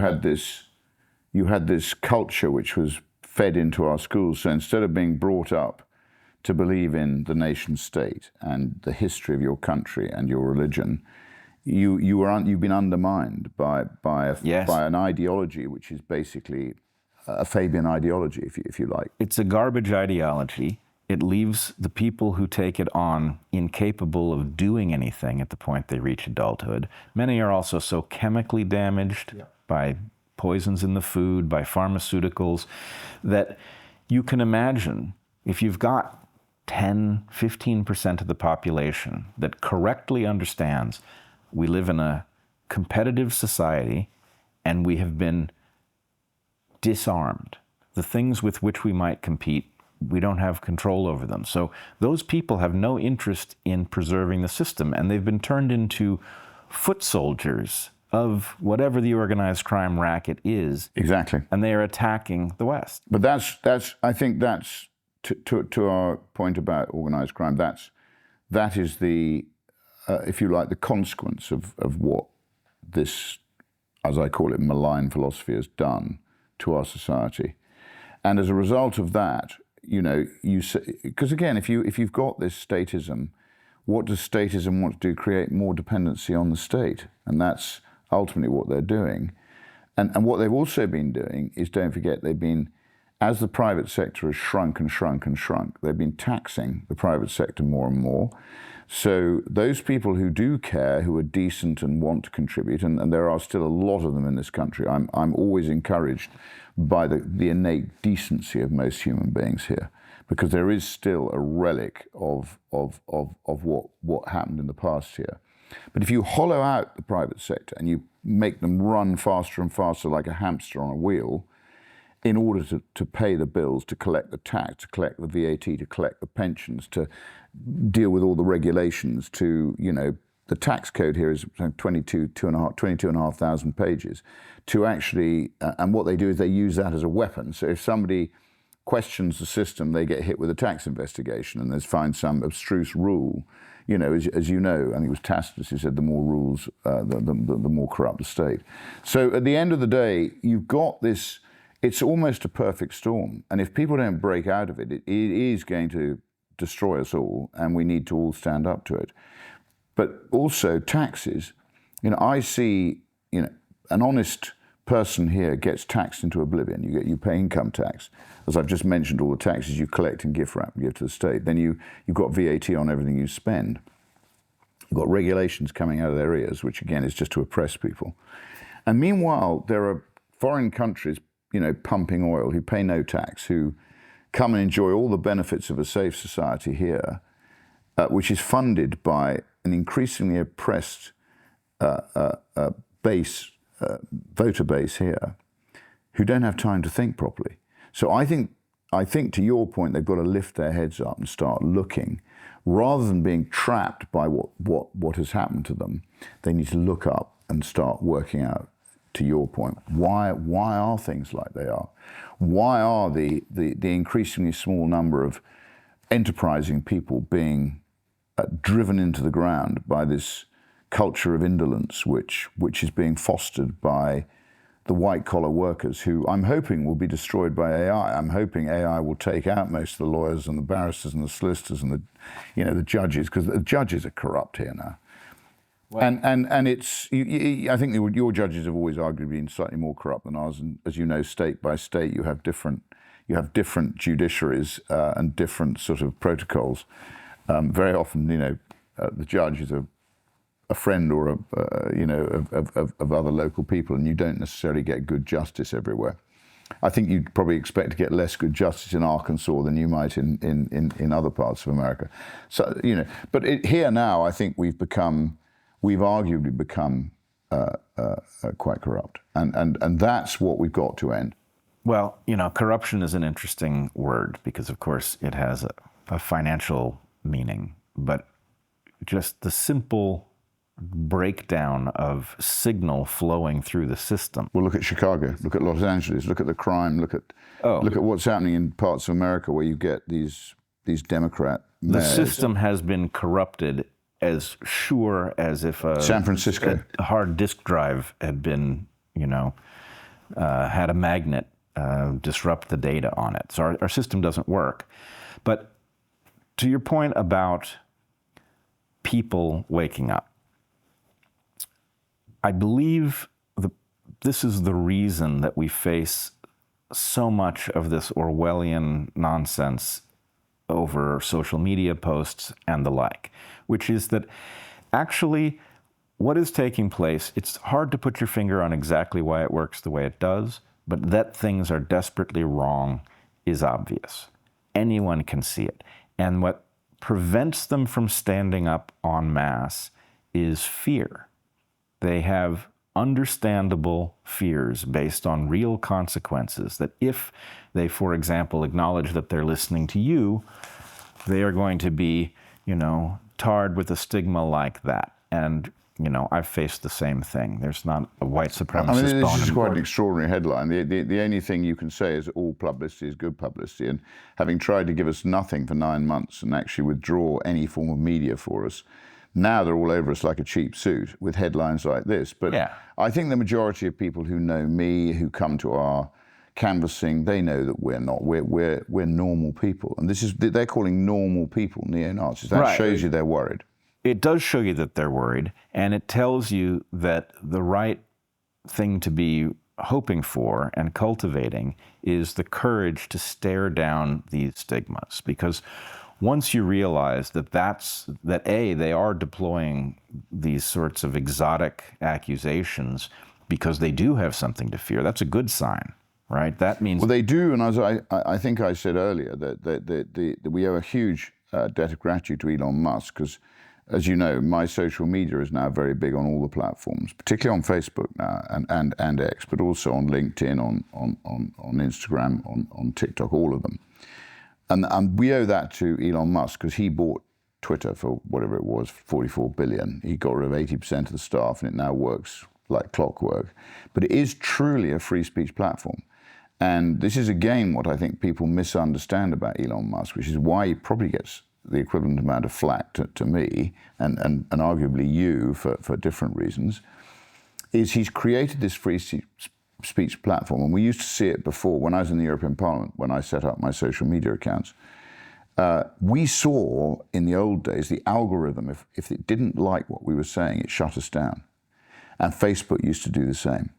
had this culture which was fed into our schools. So instead of being brought up to believe in the nation state and the history of your country and your religion, you've been undermined by an ideology which is basically a Fabian ideology, if you like. It's a garbage ideology. It leaves the people who take it on incapable of doing anything at the point they reach adulthood. Many are also so chemically damaged by poisons in the food, by pharmaceuticals, that you can imagine if you've got 10, 15% of the population that correctly understands we live in a competitive society and we have been disarmed. The things with which we might compete, we don't have control over them. So those people have no interest in preserving the system, and they've been turned into foot soldiers of whatever the organized crime racket is. Exactly. And they are attacking the West. But I think that's to our point about organized crime. That is the, if you like, the consequence of what this, as I call it, malign philosophy has done to our society. And as a result of that, you know, because again, if you've got this statism, what does statism want to do? Create more dependency on the state, and that's ultimately what they're doing. And what they've also been doing is, don't forget, they've been, as the private sector has shrunk and shrunk and shrunk, they've been taxing the private sector more and more. So those people who do care, who are decent and want to contribute, and there are still a lot of them in this country. I'm always encouraged by the innate decency of most human beings here, because there is still a relic of what happened in the past here. But if you hollow out the private sector and you make them run faster and faster like a hamster on a wheel, in order to pay the bills, to collect the tax, to collect the VAT, to collect the pensions, to deal with all the regulations, to, you know, the tax code here is 22,500 pages, to actually, and what they do is they use that as a weapon. So if somebody questions the system, they get hit with a tax investigation and they find some abstruse rule. You know, as you know, I think it was Tacitus who said the more rules, the more corrupt the state. So at the end of the day, you've got this, it's almost a perfect storm. And if people don't break out of it, it is going to destroy us all, and we need to all stand up to it. But also taxes, you know, I see, you know, an honest person here gets taxed into oblivion. You pay income tax. As I've just mentioned, all the taxes you collect in gift wrap and give to the state. Then you've got VAT on everything you spend. You've got regulations coming out of their ears, which again is just to oppress people. And meanwhile, there are foreign countries, you know, pumping oil, who pay no tax, who come and enjoy all the benefits of a safe society here, which is funded by an increasingly oppressed voter base here, who don't have time to think properly. So I think to your point, they've got to lift their heads up and start looking, rather than being trapped by what has happened to them. They need to look up and start working out, to your point, why are things like they are? Why are the increasingly small number of enterprising people being driven into the ground by this culture of indolence, which is being fostered by the white-collar workers, who I'm hoping will be destroyed by AI. I'm hoping AI will take out most of the lawyers and the barristers and the solicitors and the judges, because the judges are corrupt here now. And it's, I think your judges have always arguably been slightly more corrupt than ours. And as you know, state by state, you have different judiciaries and different sort of protocols. Very often, the judge is a friend or of other local people, and you don't necessarily get good justice everywhere. I think you'd probably expect to get less good justice in Arkansas than you might in other parts of America. So but here now, I think we've arguably become quite corrupt, and that's what we've got to end. Well, corruption is an interesting word because, of course, it has a financial meaning, but just the simple breakdown of signal flowing through the system. Well, look at Chicago, look at Los Angeles, look at the crime, look at what's happening in parts of America where you get these Democrat mayors. The system has been corrupted as sure as if San Francisco a hard disk drive had been, had a magnet disrupt the data on it. So our system doesn't work. But to your point about people waking up, I believe this is the reason that we face so much of this Orwellian nonsense over social media posts and the like, which is that actually what is taking place, it's hard to put your finger on exactly why it works the way it does, but that things are desperately wrong is obvious. Anyone can see it. And what prevents them from standing up en masse is fear. They have understandable fears based on real consequences that if they, for example, acknowledge that they're listening to you, they are going to be, tarred with a stigma like that. And, I've faced the same thing. There's not a white supremacist this is quite an extraordinary headline. The only thing you can say is all publicity is good publicity. And having tried to give us nothing for 9 months and actually withdraw any form of media for us, now they're all over us like a cheap suit with headlines like this. But yeah. I think the majority of people who know me, who come to our canvassing, they know that we're not. We're normal people. And they're calling normal people neo-Nazis. That right. shows you they're worried. It does show you that they're worried, and it tells you that the right thing to be hoping for and cultivating is the courage to stare down these stigmas. Because once you realize that they are deploying these sorts of exotic accusations because they do have something to fear, that's a good sign, right? That means... Well, they do, and as I think I said earlier, that we owe a huge debt of gratitude to Elon Musk, because, as you know, my social media is now very big on all the platforms, particularly on Facebook now and X, but also on LinkedIn, on Instagram, on TikTok, all of them. And we owe that to Elon Musk because he bought Twitter for whatever it was, $44 billion. He got rid of 80% of the staff, and it now works like clockwork. But it is truly a free speech platform. And this is, again, what I think people misunderstand about Elon Musk, which is why he probably gets the equivalent amount of flack to me and arguably you for different reasons, is he's created this free speech platform. And we used to see it before when I was in the European Parliament, when I set up my social media accounts. We saw in the old days the algorithm, if it didn't like what we were saying, it shut us down. And Facebook used to do the same.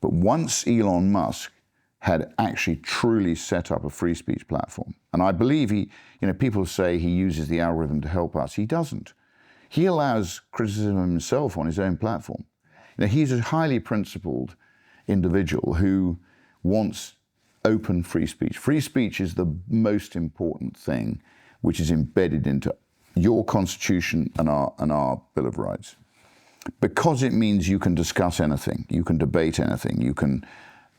But once Elon Musk had actually truly set up a free speech platform, and I believe people say he uses the algorithm to help us. He doesn't. He allows criticism of himself on his own platform. He's a highly principled individual who wants open free speech. Free speech is the most important thing which is embedded into your Constitution and our Bill of Rights. Because it means you can discuss anything, you can debate anything, you can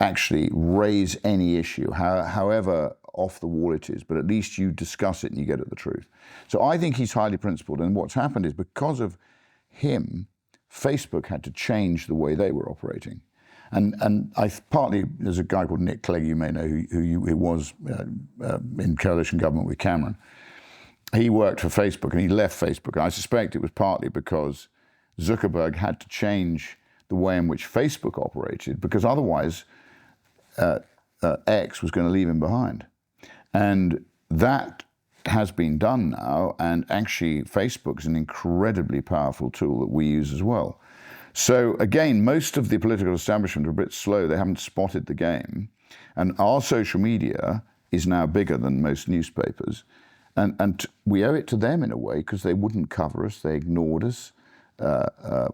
actually raise any issue, however off the wall it is, but at least you discuss it and you get at the truth. So I think he's highly principled, and what's happened is because of him, Facebook had to change the way they were operating. And partly, there's a guy called Nick Clegg, you may know, who was in coalition government with Cameron. He worked for Facebook and he left Facebook. And I suspect it was partly because Zuckerberg had to change the way in which Facebook operated, because otherwise X was going to leave him behind. And that has been done now, and actually Facebook is an incredibly powerful tool that we use as well. So again, most of the political establishment are a bit slow. They haven't spotted the game. And our social media is now bigger than most newspapers. And we owe it to them in a way, because they wouldn't cover us. They ignored us.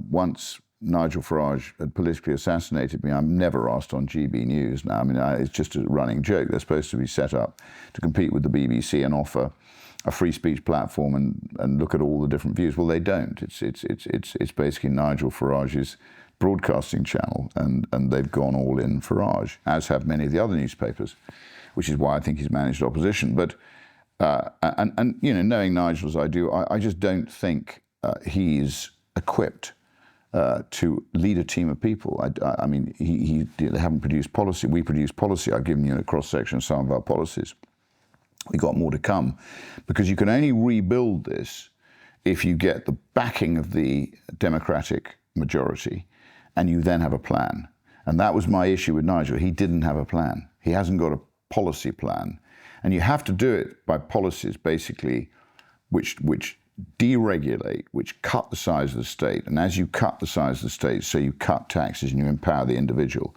Once Nigel Farage had politically assassinated me, I'm never asked on GB News now. I mean, it's just a running joke. They're supposed to be set up to compete with the BBC and offer a free speech platform and look at all the different views. Well, they don't. It's basically Nigel Farage's broadcasting channel, and they've gone all in Farage, as have many of the other newspapers, which is why I think he's managed opposition. But and you know, knowing Nigel as I do, I just don't think he's equipped to lead a team of people. I mean, they haven't produced policy. We produce policy. I've given you a cross-section of some of our policies. We got more to come, because you can only rebuild this if you get the backing of the Democratic majority, and you then have a plan. And that was my issue with Nigel. He didn't have a plan. He hasn't got a policy plan. And you have to do it by policies, basically, which deregulate, which cut the size of the state. And as you cut the size of the state, so you cut taxes and you empower the individual.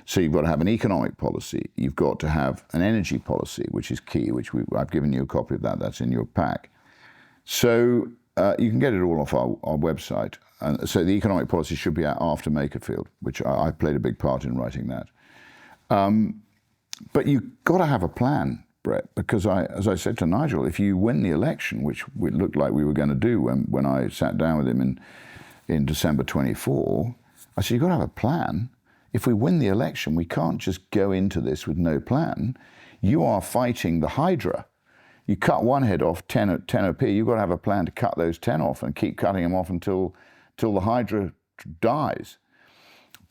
So you've got to have an economic policy. You've got to have an energy policy, which is key, which I've given you a copy of that. That's in your pack. So you can get it all off our website. And so the economic policy should be out after Makerfield, which I played a big part in writing that. But you've got to have a plan, Bret, because as I said to Nigel, if you win the election, which it looked like we were going to do when I sat down with him in December 24, I said, you've got to have a plan. If we win the election, we can't just go into this with no plan. You are fighting the Hydra. You cut one head off, 10 appear. You've got to have a plan to cut those 10 off and keep cutting them off until the Hydra dies.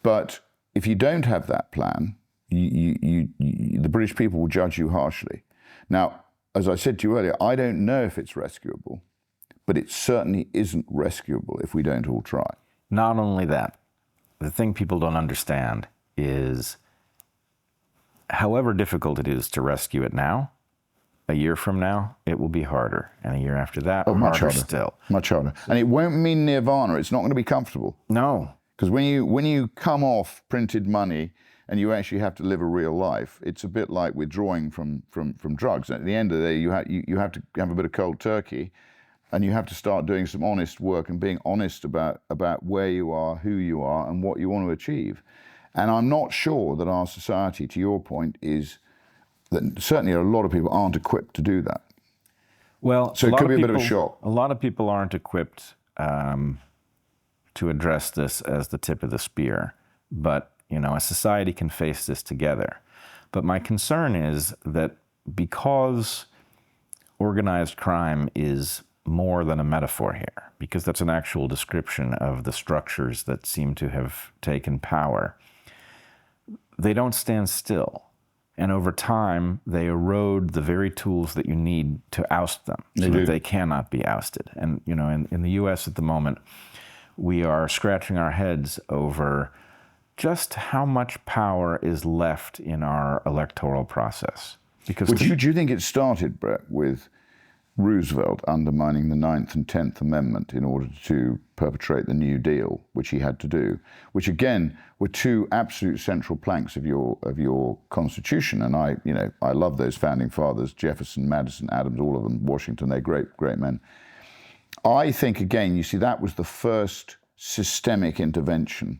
But if you don't have that plan, the British people will judge you harshly. Now, as I said to you earlier, I don't know if it's rescuable, but it certainly isn't rescuable if we don't all try. Not only that, the thing people don't understand is, however difficult it is to rescue it now, a year from now, it will be harder. And a year after that, much harder still. Much harder. And it won't mean nirvana. It's not going to be comfortable. No. Because when you come off printed money and you actually have to live a real life, it's a bit like withdrawing from drugs. At the end of the day, you have to have a bit of cold turkey, and you have to start doing some honest work and being honest about where you are, who you are, and what you want to achieve. And I'm not sure that our society, to your point, is that certainly a lot of people aren't equipped to do that. Well, so it could be a bit of a shock. A lot of people aren't equipped to address this as the tip of the spear. But, you know, a society can face this together. But my concern is that because organized crime is more than a metaphor here, because that's an actual description of the structures that seem to have taken power, they don't stand still. And over time, they erode the very tools that you need to oust them, so that they cannot be ousted. And, you know, in the U.S. at the moment, we are scratching our heads over just how much power is left in our electoral process. Because do you think it started, Bret, with Roosevelt undermining the 9th and 10th Amendment in order to perpetrate the New Deal, which he had to do, which again were two absolute central planks of your Constitution. And I love those founding fathers, Jefferson, Madison, Adams, all of them, Washington, they're great men. I think, again, you see, that was the first systemic intervention.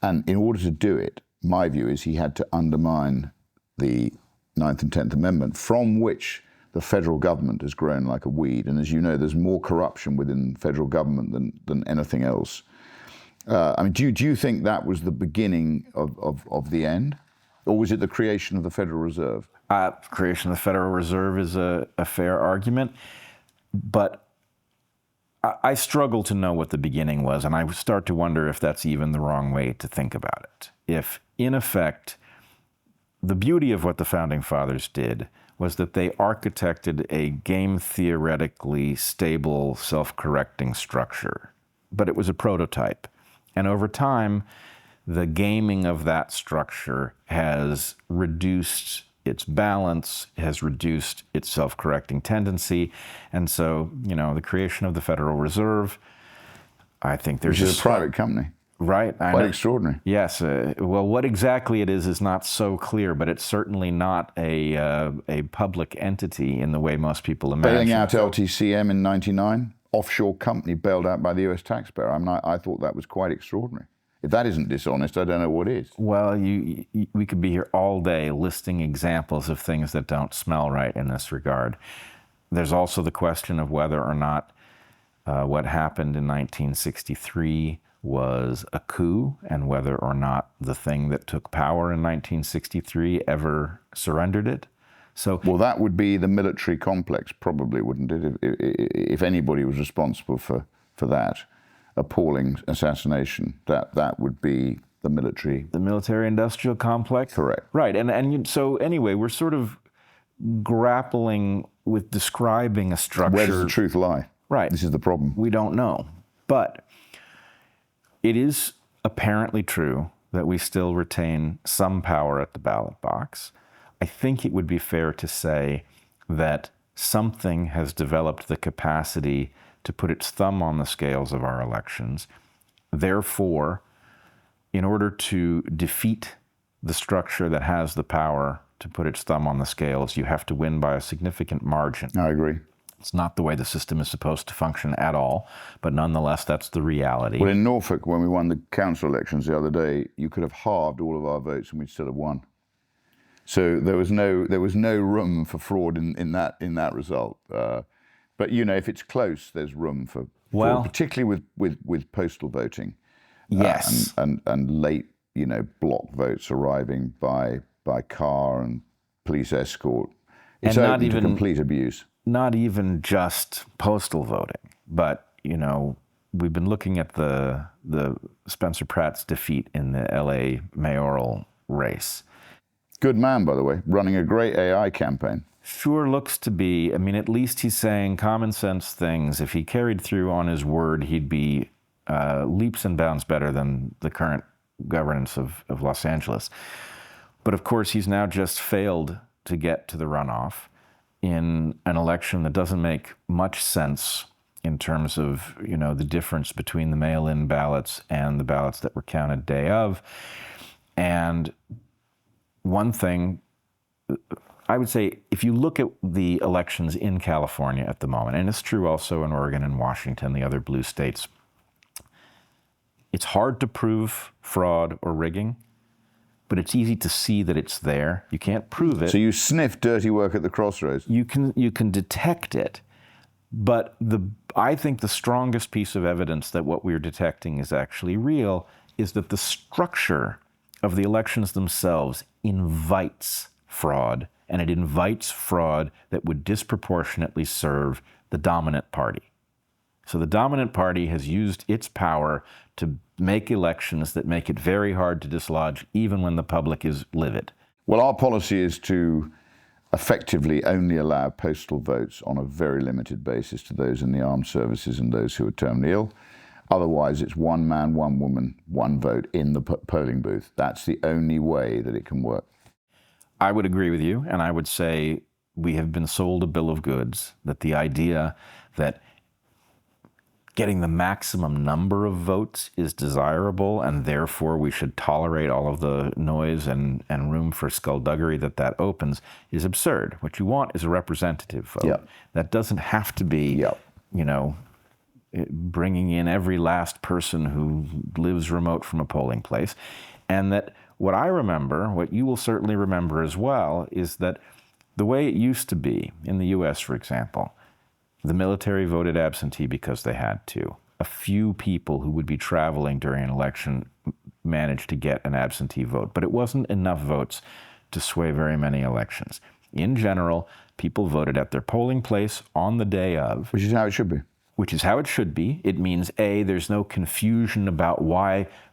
And in order to do it, my view is he had to undermine the 9th and 10th Amendment, from which the federal government has grown like a weed. And as you know, there's more corruption within federal government than anything else. I mean, do you think that was the beginning of the end? Or was it the creation of the Federal Reserve? Creation of the Federal Reserve is a fair argument. But I struggle to know what the beginning was, and I start to wonder if that's even the wrong way to think about it. If, in effect, the beauty of what the Founding Fathers did was that they architected a game-theoretically stable, self-correcting structure. But it was a prototype. And over time, the gaming of that structure has reduced its balance, has reduced its self-correcting tendency. And so, the creation of the Federal Reserve, I think there's Which is a private company. Right. Quite extraordinary. Yes. Well, what exactly it is not so clear, but it's certainly not a public entity in the way most people imagine. Bailing out LTCM in '99, offshore company bailed out by the US taxpayer. I thought that was quite extraordinary. If that isn't dishonest, I don't know what is. Well, we could be here all day listing examples of things that don't smell right in this regard. There's also the question of whether or not what happened in 1963 was a coup, and whether or not the thing that took power in 1963 ever surrendered it. So, well, that would be the military complex, probably, wouldn't it? If anybody was responsible for that appalling assassination, that would be the military. The military-industrial complex? Correct. Right, so anyway, we're sort of grappling with describing a structure. Where does the truth lie? Right. This is the problem. We don't know. But it is apparently true that we still retain some power at the ballot box. I think it would be fair to say that something has developed the capacity to put its thumb on the scales of our elections. Therefore, in order to defeat the structure that has the power to put its thumb on the scales, you have to win by a significant margin. I agree. It's not the way the system is supposed to function at all, but nonetheless, that's the reality. Well, in Norfolk, when we won the council elections the other day, you could have halved all of our votes and we'd still have won. So there was no room for fraud in that result. But if it's close, there's room for fraud, particularly with postal voting. Yes, and late block votes arriving by car and police escort. It's open to complete abuse. Not even just postal voting, but we've been looking at the Spencer Pratt's defeat in the LA mayoral race. Good man, by the way, running a great AI campaign. Sure looks to be. I mean, at least he's saying common sense things. If he carried through on his word, he'd be leaps and bounds better than the current governance of Los Angeles. But of course, he's now just failed to get to the runoff in an election that doesn't make much sense in terms of, the difference between the mail-in ballots and the ballots that were counted day of. And one thing, I would say, if you look at the elections in California at the moment, and it's true also in Oregon and Washington, the other blue states, it's hard to prove fraud or rigging, but it's easy to see that it's there. You can't prove it. So you sniff dirty work at the crossroads. You can detect it, but I think the strongest piece of evidence that what we're detecting is actually real is that the structure of the elections themselves invites fraud, and it invites fraud that would disproportionately serve the dominant party. So the dominant party has used its power to make elections that make it very hard to dislodge, even when the public is livid. Well, our policy is to effectively only allow postal votes on a very limited basis to those in the armed services and those who are terminally ill. Otherwise, it's one man, one woman, one vote in the polling booth. That's the only way that it can work. I would agree with you, and I would say we have been sold a bill of goods, that the idea that getting the maximum number of votes is desirable, and therefore we should tolerate all of the noise and room for skullduggery that opens, is absurd. What you want is a representative vote. Yep. That doesn't have to be, bringing in every last person who lives remote from a polling place. And that what I remember, what you will certainly remember as well, is that the way it used to be in the US, for example, the military voted absentee because they had to. A few people who would be traveling during an election managed to get an absentee vote, but it wasn't enough votes to sway very many elections. In general, people voted at their polling place on the day of. Which is how it should be. Which is how it should be. It means, A, there's no confusion about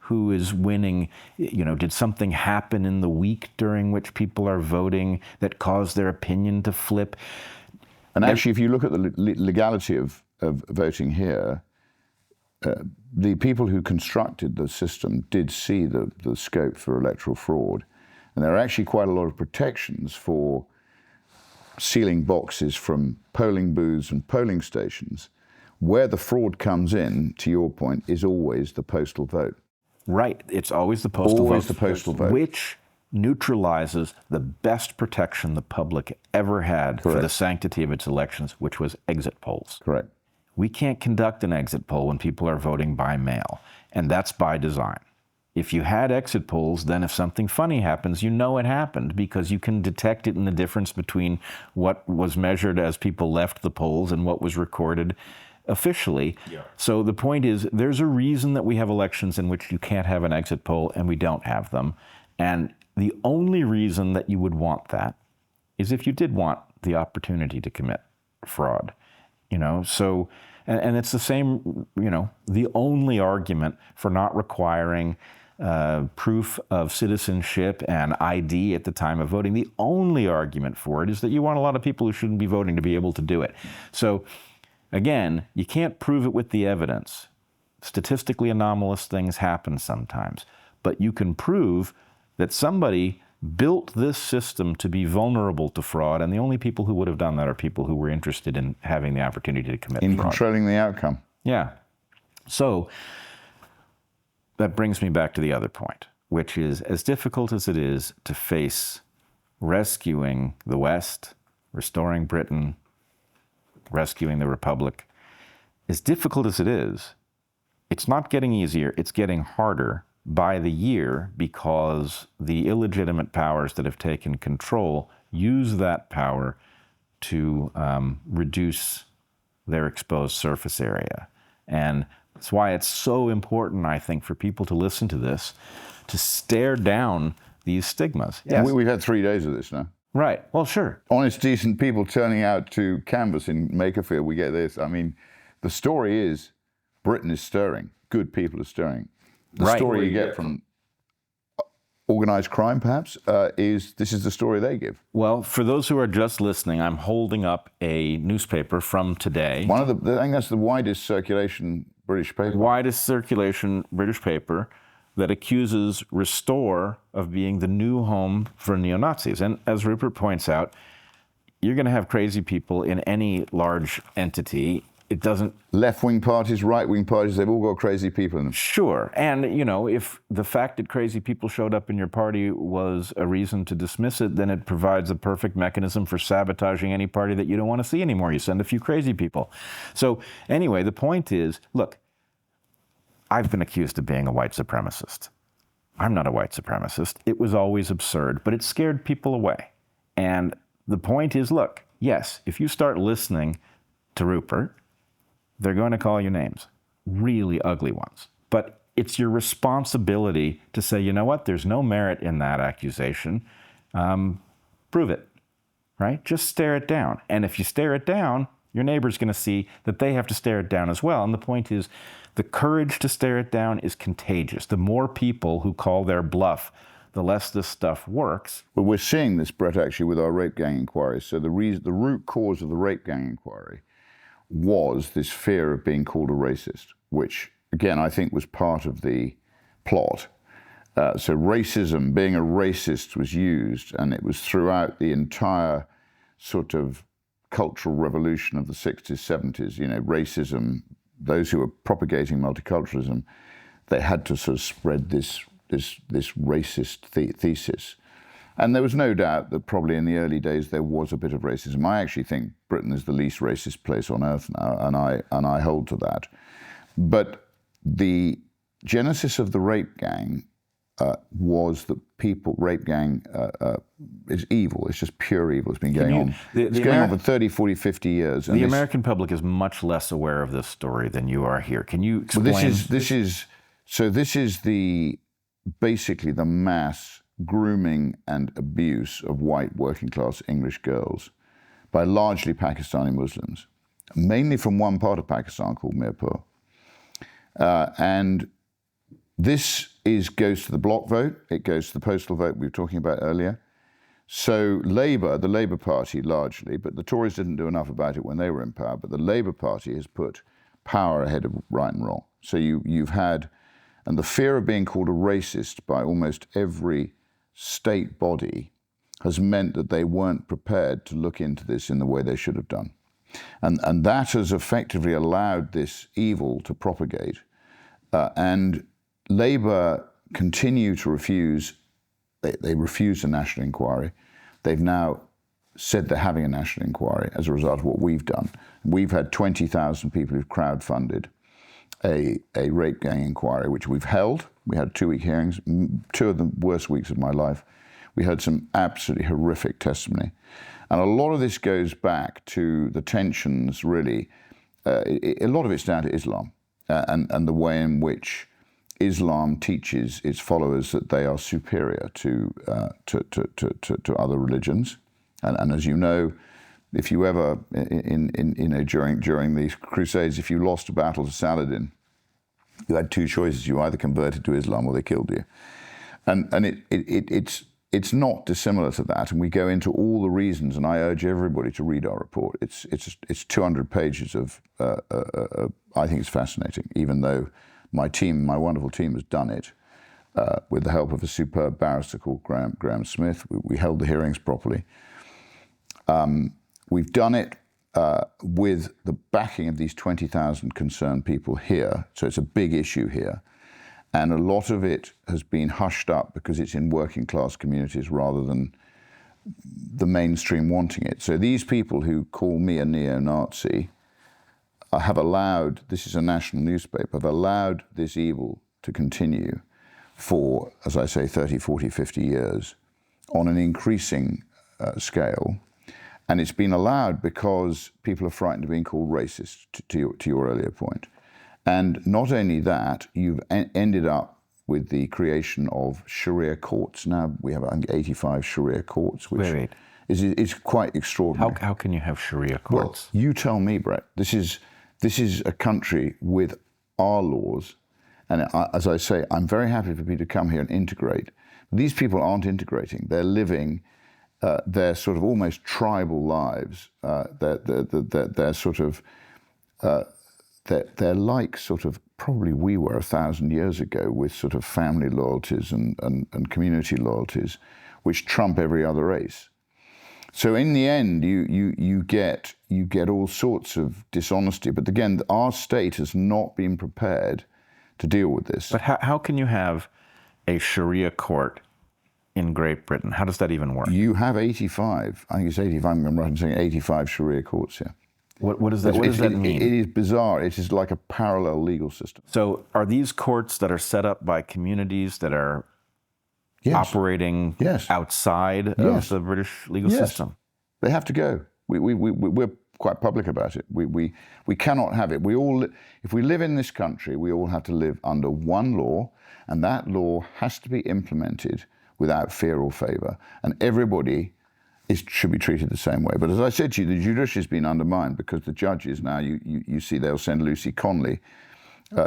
who is winning. Did something happen in the week during which people are voting that caused their opinion to flip? And actually, if you look at the legality of voting here, the people who constructed the system did see the scope for electoral fraud. And there are actually quite a lot of protections for sealing boxes from polling booths and polling stations. Where the fraud comes in, to your point, is always the postal vote. Right. It's always the postal vote. Always the postal vote. Which neutralizes the best protection the public ever had for the sanctity of its elections, which was exit polls. Correct. We can't conduct an exit poll when people are voting by mail, and that's by design. If you had exit polls, then if something funny happens, you know it happened because you can detect it in the difference between what was measured as people left the polls and what was recorded officially. Yeah. So the point is, there's a reason that we have elections in which you can't have an exit poll and we don't have them. And the only reason that you would want that is if you did want the opportunity to commit fraud. So, and it's the same, the only argument for not requiring proof of citizenship and ID at the time of voting, the only argument for it is that you want a lot of people who shouldn't be voting to be able to do it. So again, you can't prove it with the evidence. Statistically anomalous things happen sometimes, but you can prove that somebody built this system to be vulnerable to fraud, and the only people who would have done that are people who were interested in having the opportunity to commit fraud. In controlling the outcome. Yeah. So that brings me back to the other point, which is as difficult as it is to face rescuing the West, restoring Britain, rescuing the Republic, as difficult as it is, it's not getting easier, it's getting harder by the year because the illegitimate powers that have taken control use that power to reduce their exposed surface area. And that's why it's so important, I think, for people to listen to this, to stare down these stigmas. Yes. We've had 3 days of this now. Right. Well, sure. Honest, decent people turning out to canvass in Makerfield, we get this. I mean, the story is Britain is stirring. Good people are stirring. The story you get from organized crime, perhaps, is this is the story they give. Well, for those who are just listening, I'm holding up a newspaper from today. I think that's the widest circulation British paper. Widest circulation British paper that accuses Restore of being the new home for neo-Nazis. And as Rupert points out, you're going to have crazy people in any large entity. It doesn't... Left-wing parties, right-wing parties, they've all got crazy people in them. Sure. And, if the fact that crazy people showed up in your party was a reason to dismiss it, then it provides a perfect mechanism for sabotaging any party that you don't want to see anymore. You send a few crazy people. So anyway, the point is, look, I've been accused of being a white supremacist. I'm not a white supremacist. It was always absurd, but it scared people away. And the point is, look, yes, if you start listening to Rupert, they're going to call you names, really ugly ones. But it's your responsibility to say, you know what, there's no merit in that accusation. Prove it, right? Just stare it down. And if you stare it down, your neighbor's going to see that they have to stare it down as well. And the point is, the courage to stare it down is contagious. The more people who call their bluff, the less this stuff works. Well, we're seeing this, Bret, actually, with our rape gang inquiry. So the root cause of the rape gang inquiry was this fear of being called a racist, which, again, I think was part of the plot. So racism, being a racist, was used, and it was throughout the entire sort of cultural revolution of the 60s, 70s. Racism, those who were propagating multiculturalism, they had to sort of spread this racist thesis. And there was no doubt that probably in the early days there was a bit of racism. I actually think Britain is the least racist place on earth now, and I hold to that. But the genesis of the rape gang was that rape gang is evil. It's just pure evil. It's been going on. It's going on for 30, 40, 50 years. And the American public is much less aware of this story than you are here. Can you explain? Well, this is basically the mass grooming and abuse of white working class English girls by largely Pakistani Muslims, mainly from one part of Pakistan called Mirpur. And this goes to the bloc vote, it goes to the postal vote we were talking about earlier. So Labour, the Labour Party largely, but the Tories didn't do enough about it when they were in power, but the Labour Party has put power ahead of right and wrong. So you've had, and the fear of being called a racist by almost every state body has meant that they weren't prepared to look into this in the way they should have done. And that has effectively allowed this evil to propagate. And Labour continue to refuse, they refused a national inquiry. They've now said they're having a national inquiry as a result of what we've done. We've had 20,000 people who've crowdfunded a rape gang inquiry, which we've held. We had 2-week hearings, 2 of the worst weeks of my life. We heard some absolutely horrific testimony. And a lot of this goes back to the tensions, really. A lot of it's down to Islam and the way in which Islam teaches its followers that they are superior to other religions. And as you know, if you ever, during these crusades, if you lost a battle to Saladin, you had 2 choices. You either converted to Islam or they killed you. And it's not dissimilar to that. And we go into all the reasons, and I urge everybody to read our report. It's 200 pages of, I think it's fascinating, even though my wonderful team has done it with the help of a superb barrister called Graham Smith. We held the hearings properly. We've done it with the backing of these 20,000 concerned people here. So it's a big issue here. And a lot of it has been hushed up because it's in working class communities rather than the mainstream wanting it. So these people who call me a neo-Nazi have allowed, this is a national newspaper, have allowed this evil to continue for, as I say, 30, 40, 50 years on an increasing scale. And it's been allowed because people are frightened of being called racist, to your earlier point. And not only that, you've ended up with the creation of Sharia courts. Now we have, I think, 85 Sharia courts, which is quite extraordinary. How can you have Sharia courts? Well, you tell me, Bret. This is a country with our laws. And as I say, I'm very happy for people to come here and integrate. These people aren't integrating. They're living their sort of almost tribal lives. They're sort of... They're like sort of probably we were 1,000 years ago with sort of family loyalties and community loyalties, which trump every other race. So in the end, you get all sorts of dishonesty. But again, our state has not been prepared to deal with this. But how can you have a Sharia court in Great Britain? How does that even work? You have 85. I think it's 85. I'm right in saying 85 Sharia courts here. What does that mean? It is bizarre. It is like a parallel legal system. So are these courts that are set up by communities that are operating outside of the British legal system? They have to go. We're quite public about it. We cannot have it. If we live in this country, we all have to live under one law, and that law has to be implemented without fear or favor. And everybody should be treated the same way. But as I said to you, the judiciary has been undermined because the judges now, you see they'll send Lucy Conley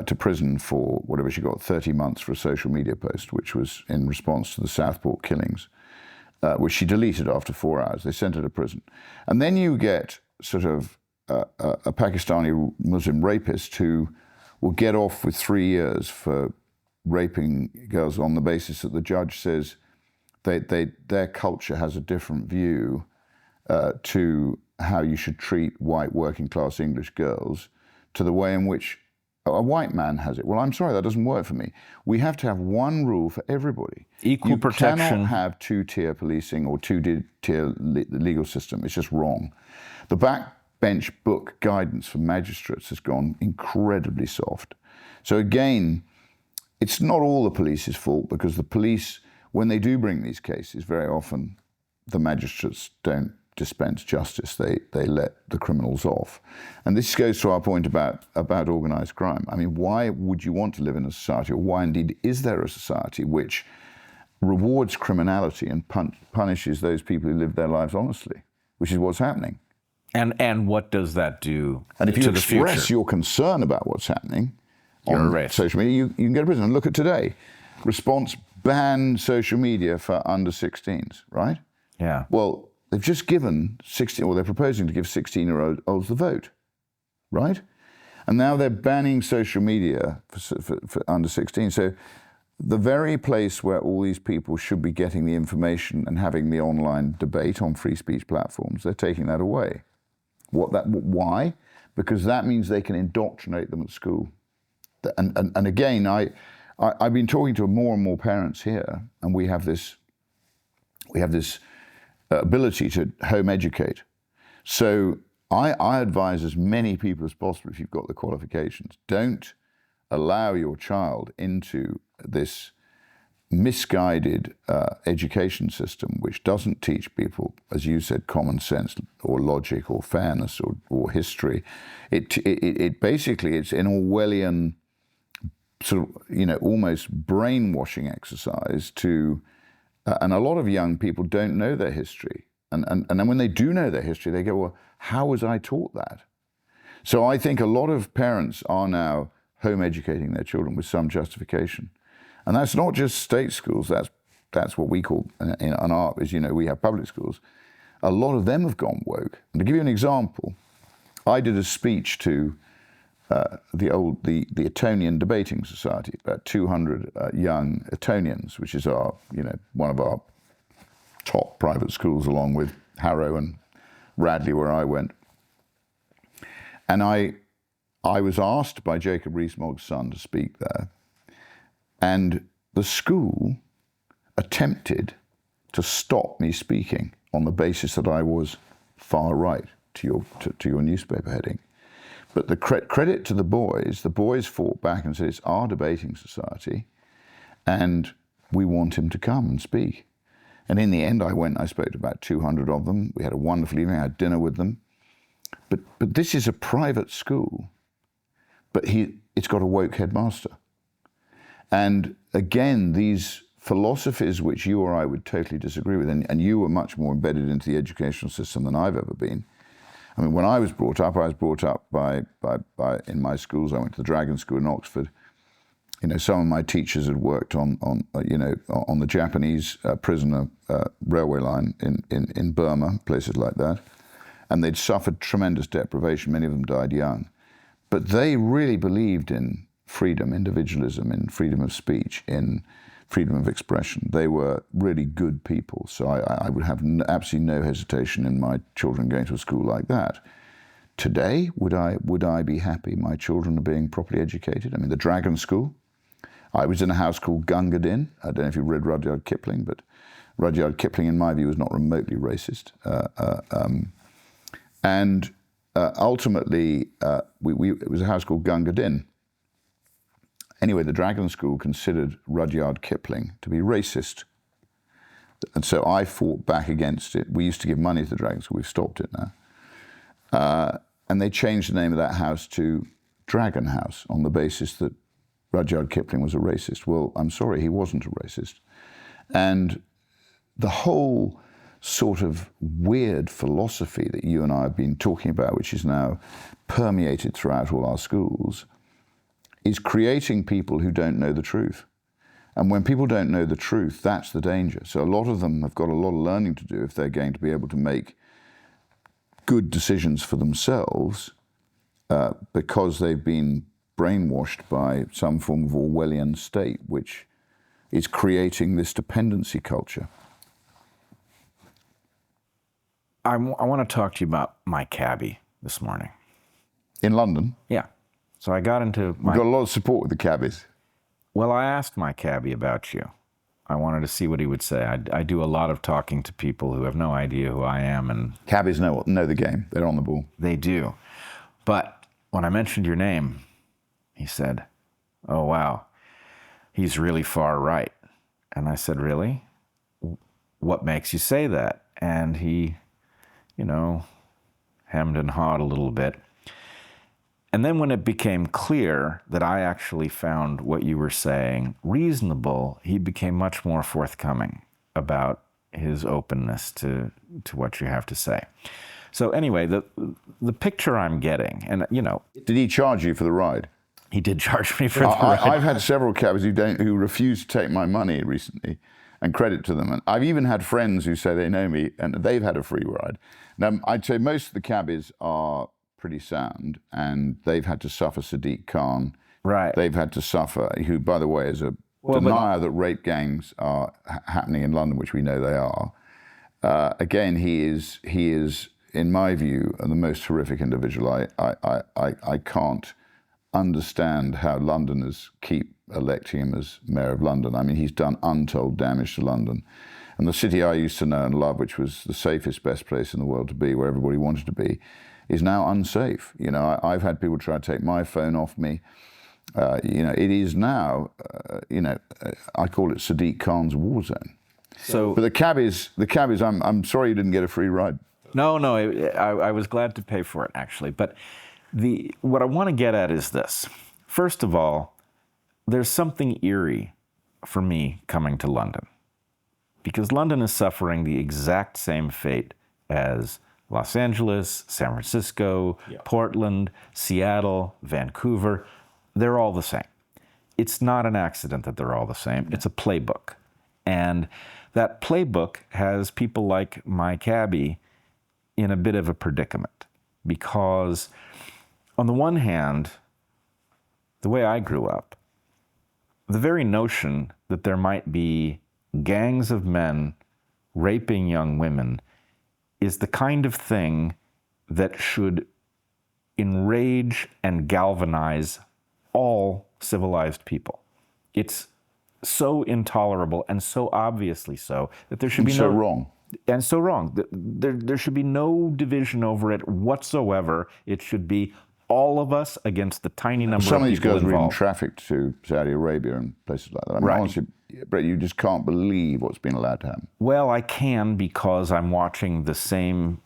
to prison for whatever she got, 30 months for a social media post, which was in response to the Southport killings, which she deleted after 4 hours. They sent her to prison. And then you get sort of a Pakistani Muslim rapist who will get off with 3 years for raping girls on the basis that the judge says their culture has a different view to how you should treat white working class English girls to the way in which a white man has it. Well, I'm sorry, that doesn't work for me. We have to have one rule for everybody. Equal protection. You cannot have 2-tier policing or 2-tier legal system. It's just wrong. The backbench book guidance for magistrates has gone incredibly soft. So again, it's not all the police's fault because the police, when they do bring these cases, very often the magistrates don't dispense justice. They let the criminals off. And this goes to our point about organised crime. I mean, why would you want to live in a society, or why indeed is there a society which rewards criminality and punishes those people who live their lives honestly, which is what's happening. And what does that do and if you to the express future? your concern about what's happening You're on social media, you can go to prison. And look at today. Response: ban social media for under 16s, right? Yeah. Well, they've just given 16, or they're proposing to give 16-year-olds the vote, right? And now they're banning social media for under 16. So the very place where all these people should be getting the information and having the online debate on free speech platforms, they're taking that away. Why? Because that means they can indoctrinate them at school. And again, I've been talking to more and more parents here, and we have this ability to home educate. So I advise as many people as possible, if you've got the qualifications, don't allow your child into this misguided education system which doesn't teach people, as you said, common sense or logic or fairness or history. It basically, it's an Orwellian sort of, almost brainwashing exercise to, and a lot of young people don't know their history. And then when they do know their history, they go, well, how was I taught that? So I think a lot of parents are now home educating their children with some justification. And that's not just state schools, that's what we call, in art, is, we have public schools. A lot of them have gone woke. And to give you an example, I did a speech to the Etonian Debating Society, about 200 young Etonians, which is one of our top private schools, along with Harrow and Radley, where I went. And I was asked by Jacob Rees-Mogg's son to speak there. And the school attempted to stop me speaking on the basis that I was far right, to your newspaper heading. But the credit to the boys fought back and said, it's our debating society, and we want him to come and speak. And in the end, I spoke to about 200 of them. We had a wonderful evening, I had dinner with them. But this is a private school, but it's got a woke headmaster. And again, these philosophies which you or I would totally disagree with, and you were much more embedded into the educational system than I've ever been. I mean, when I was brought up by in my schools. I went to the Dragon School in Oxford. Some of my teachers had worked on the Japanese prisoner railway line in Burma, places like that, and they'd suffered tremendous deprivation. Many of them died young, but they really believed in freedom, individualism, in freedom of speech, in freedom of expression. They were really good people. So I would have absolutely no hesitation in my children going to a school like that. Today, would I be happy my children are being properly educated? I mean, the Dragon School. I was in a house called Gunga Din. I don't know if you've read Rudyard Kipling, but Rudyard Kipling, in my view, is not remotely racist. Ultimately, it was a house called Gunga Din. Anyway, the Dragon School considered Rudyard Kipling to be racist. And so I fought back against it. We used to give money to the Dragon School. We've stopped it now. And they changed the name of that house to Dragon House on the basis that Rudyard Kipling was a racist. Well, I'm sorry, he wasn't a racist. And the whole sort of weird philosophy that you and I have been talking about, which is now permeated throughout all our schools, is creating people who don't know the truth. And when people don't know the truth, that's the danger. So a lot of them have got a lot of learning to do if they're going to be able to make good decisions for themselves because they've been brainwashed by some form of Orwellian state, which is creating this dependency culture. I want to talk to you about my Cabbie this morning. In London? Yeah. So I got into my... We've got a lot of support with the Cabbies. Well, I asked my Cabbie about you. I wanted to see what he would say. I do a lot of talking to people who have no idea who I am, and... Cabbies know the game. They're on the ball. They do. But when I mentioned your name, he said, "Oh, wow, he's really far right." And I said, "Really? What makes you say that?" And he, hemmed and hawed a little bit. And then when it became clear that I actually found what you were saying reasonable, he became much more forthcoming about his openness to what you have to say. So anyway, the picture I'm getting, and Did he charge you for the ride? He did charge me for the ride. I've had several cabbies who refuse to take my money recently, and credit to them. And I've even had friends who say they know me and they've had a free ride. Now, I'd say most of the cabbies are pretty sound, and they've had to suffer Sadiq Khan. Right. They've had to suffer, who, by the way, is a denier that rape gangs are happening in London, which we know they are. Again, he is, in my view, the most horrific individual. I can't understand how Londoners keep electing him as Mayor of London. I mean, he's done untold damage to London. And the city I used to know and love, which was the safest, best place in the world to be, where everybody wanted to be, is now unsafe. You know, I've had people try to take my phone off me. You know, it is now, you know, I call it Sadiq Khan's war zone. So, but the cabbies, I'm sorry you didn't get a free ride. No, I was glad to pay for it, actually. But what I want to get at is this. First of all, there's something eerie for me coming to London, because London is suffering the exact same fate as Los Angeles, San Francisco, Portland, Seattle, Vancouver. They're all the same. It's not an accident that they're all the same. It's a playbook. And that playbook has people like my Cabbie in a bit of a predicament, because on the one hand, the way I grew up, the very notion that there might be gangs of men raping young women is the kind of thing that should enrage and galvanize all civilized people. It's so intolerable and so obviously so that there should be so wrong. And so wrong. There should be no division over it whatsoever. It should be all of us against the tiny number of people involved. Some of these girls were even trafficked to Saudi Arabia and places like that. I mean, honestly, Bret, you just can't believe what's been allowed to happen. Well, I can, because I'm watching the same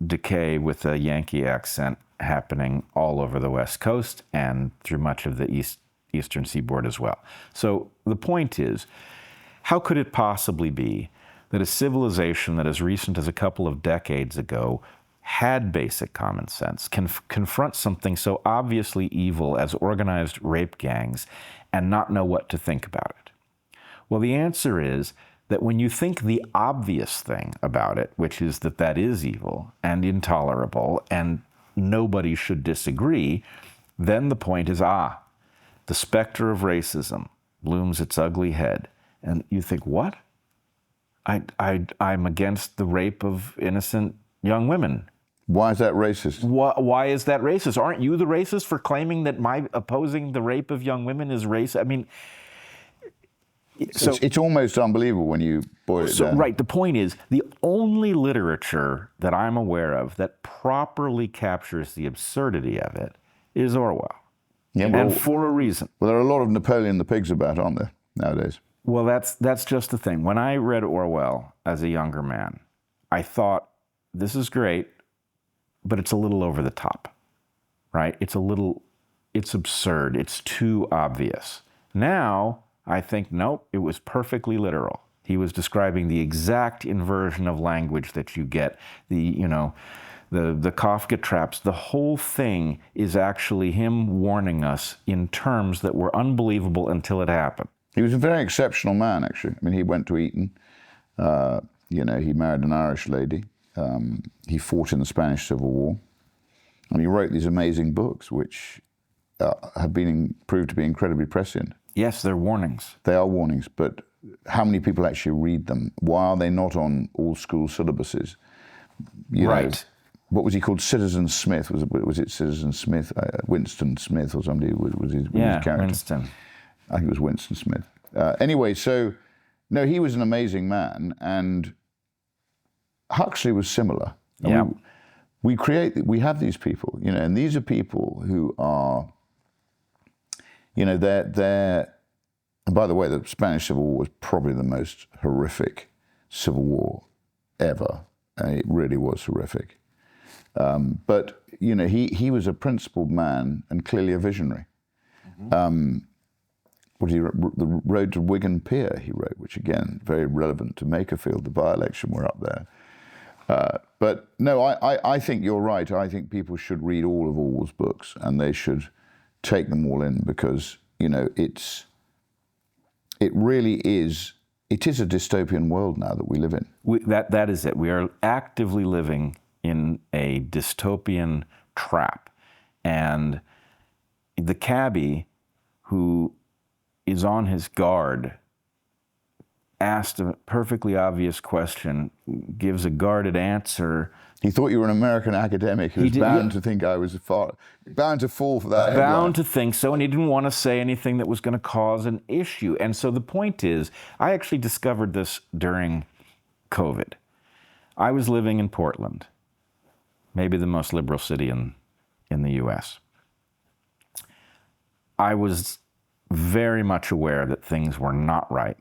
decay with a Yankee accent happening all over the West Coast and through much of the eastern seaboard as well. So the point is, how could it possibly be that a civilization that as recent as a couple of decades ago had basic common sense can confront something so obviously evil as organized rape gangs and not know what to think about it? Well, the answer is that when you think the obvious thing about it, which is that that is evil and intolerable and nobody should disagree, then the point is, the specter of racism looms its ugly head. And you think, what? I'm against the rape of innocent young women. Why is that racist? Why is that racist? Aren't you the racist for claiming that my opposing the rape of young women is racist? I mean, so it's almost unbelievable when you boil it down. Right. The point is, the only literature that I'm aware of that properly captures the absurdity of it is Orwell. Yeah, and for a reason. Well, there are a lot of Napoleon the Pigs about, aren't there, nowadays? Well, that's just the thing. When I read Orwell as a younger man, I thought, this is great, but it's a little over the top, right? It's absurd. It's too obvious. Now, I think, nope, it was perfectly literal. He was describing the exact inversion of language that you get, the Kafka traps. The whole thing is actually him warning us in terms that were unbelievable until it happened. He was a very exceptional man, actually. I mean, he went to Eton. He married an Irish lady. He fought in the Spanish Civil War. And he wrote these amazing books, which have been proved to be incredibly prescient. Yes, they're warnings. They are warnings, but how many people actually read them? Why are they not on all school syllabuses? You know, what was he called? Citizen Smith. Was it Citizen Smith? Winston Smith or somebody was his character. Winston. I think it was Winston Smith. Anyway, so, no, he was an amazing man, and Huxley was similar. Yeah. We have these people, and these are people who are, they're, and by the way, the Spanish Civil War was probably the most horrific civil war ever. And it really was horrific. But, he was a principled man and clearly a visionary. Mm-hmm. The Road to Wigan Pier, he wrote, which again, very relevant to Makerfield, the by-election were up there. But no, I think you're right. I think people should read all of Orwell's books, and they should take them all in, because, it really is, it is a dystopian world now that we live in. That is it. We are actively living in a dystopian trap. And the Cabbie, who is on his guard, asked a perfectly obvious question, gives a guarded answer. He thought you were an American academic who was bound to think I was bound to fall for that headline. Bound to think so, and he didn't want to say anything that was going to cause an issue. And so the point is, I actually discovered this during COVID. I was living in Portland, maybe the most liberal city in the US. I was very much aware that things were not right,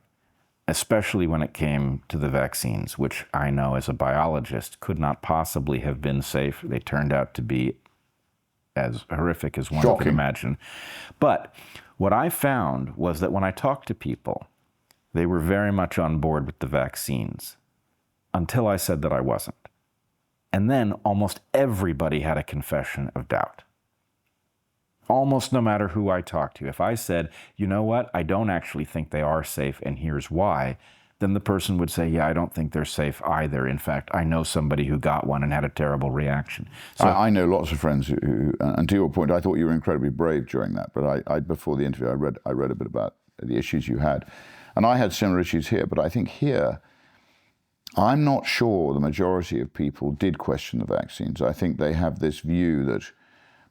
especially when it came to the vaccines, which I know as a biologist could not possibly have been safe. They turned out to be as horrific as one could imagine. But what I found was that when I talked to people, they were very much on board with the vaccines until I said that I wasn't. And then almost everybody had a confession of doubt. Almost no matter who I talked to. If I said, you know what, I don't actually think they are safe and here's why, then the person would say, yeah, I don't think they're safe either. In fact, I know somebody who got one and had a terrible reaction. So I know lots of friends who, and to your point, I thought you were incredibly brave during that, but I before the interview, I read a bit about the issues you had. And I had similar issues here, but I think here, I'm not sure the majority of people did question the vaccines. I think they have this view that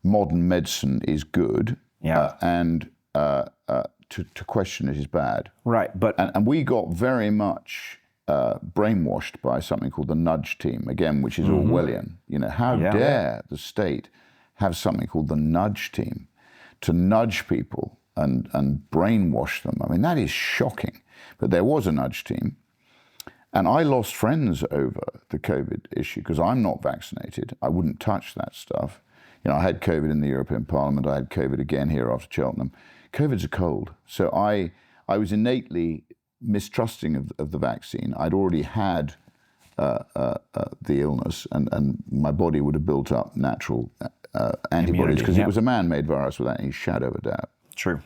modern medicine is good, and to question it is bad. Right, but and we got very much brainwashed by something called the nudge team, again, which is Orwellian. You know, how dare the state have something called the nudge team to nudge people and brainwash them? I mean, that is shocking. But there was a nudge team. And I lost friends over the COVID issue because I'm not vaccinated. I wouldn't touch that stuff. You know, I had COVID in the European Parliament. I had COVID again here after Cheltenham. COVID's a cold. So I was innately mistrusting of the vaccine. I'd already had the illness, and my body would have built up natural antibodies because it was a man-made virus without any shadow of a doubt. True.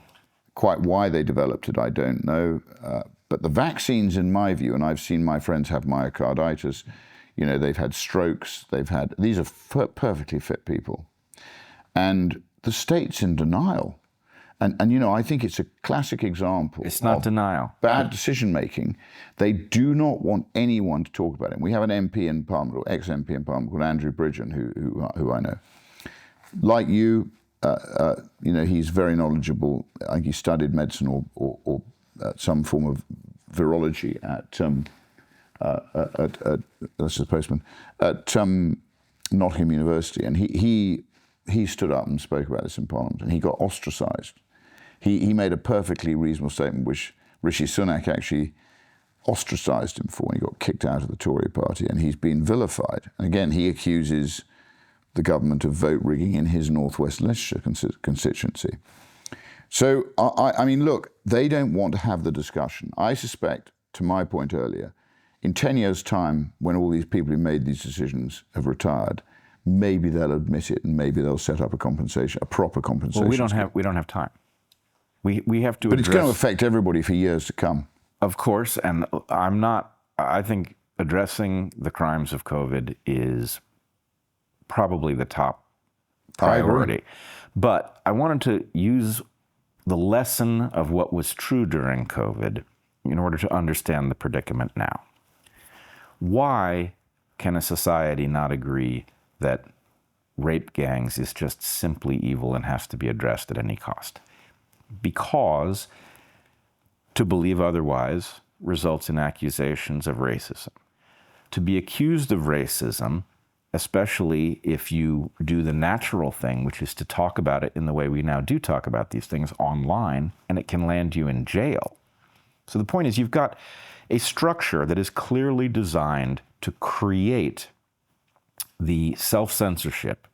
Quite why they developed it, I don't know. But the vaccines, in my view, and I've seen my friends have myocarditis, you know, they've had strokes, these are perfectly fit people. And the state's in denial. And you know, I think it's a classic example. It's not denial. Bad decision making. They do not want anyone to talk about it. We have an MP in Parliament, or ex-MP in Parliament, called Andrew Bridgen, who I know. Like you, you know, he's very knowledgeable. I think he studied medicine or some form of virology at that's the postman at Nottingham University, and he stood up and spoke about this in Parliament, and he got ostracised. He made a perfectly reasonable statement, which Rishi Sunak actually ostracised him for, and he got kicked out of the Tory party, and he's been vilified. And again, he accuses the government of vote rigging in his North West Leicestershire constituency. So, I mean, look, they don't want to have the discussion. I suspect, to my point earlier, in 10 years' time, when all these people who made these decisions have retired, maybe they'll admit it and maybe they'll set up a proper compensation. Well, we don't have time. We have to But it's going to affect everybody for years to come. Of course, and I think addressing the crimes of COVID is probably the top priority. But I wanted to use the lesson of what was true during COVID in order to understand the predicament now. Why can a society not agree that rape gangs is just simply evil and has to be addressed at any cost? Because to believe otherwise results in accusations of racism. To be accused of racism, especially if you do the natural thing, which is to talk about it in the way we now do talk about these things online, and it can land you in jail. So the point is, you've got a structure that is clearly designed to create the self-censorship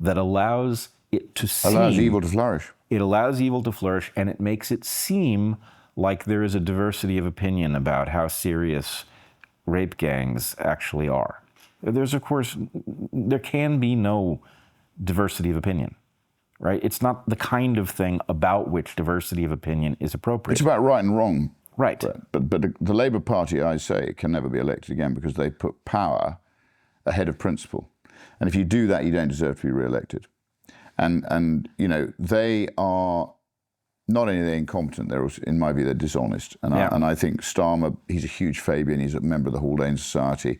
that allows it to seem... Allows evil to flourish. It allows evil to flourish, and it makes it seem like there is a diversity of opinion about how serious rape gangs actually are. There's, of course, there can be no diversity of opinion, right? It's not the kind of thing about which diversity of opinion is appropriate. It's about right and wrong. Right. But the Labour Party, I say, can never be elected again because they put power ahead of principle. And if you do that, you don't deserve to be re-elected. And you know, they are not only are they incompetent, they're also, in my view, they're dishonest. And, I think Starmer, he's a huge Fabian, he's a member of the Haldane Society.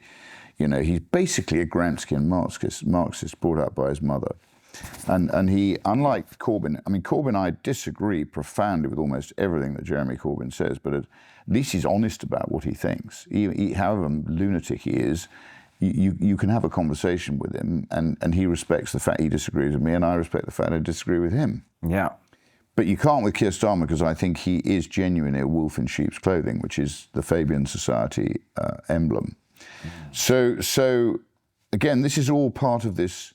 You know, he's basically a Gramscian Marxist brought up by his mother. And he, unlike Corbyn, I mean, Corbyn, I disagree profoundly with almost everything that Jeremy Corbyn says, but at least he's honest about what he thinks. However lunatic he is, you can have a conversation with him, and he respects the fact he disagrees with me, and I respect the fact I disagree with him. Yeah. But you can't with Keir Starmer, because I think he is genuinely a wolf in sheep's clothing, which is the Fabian Society emblem. So again, this is all part of this,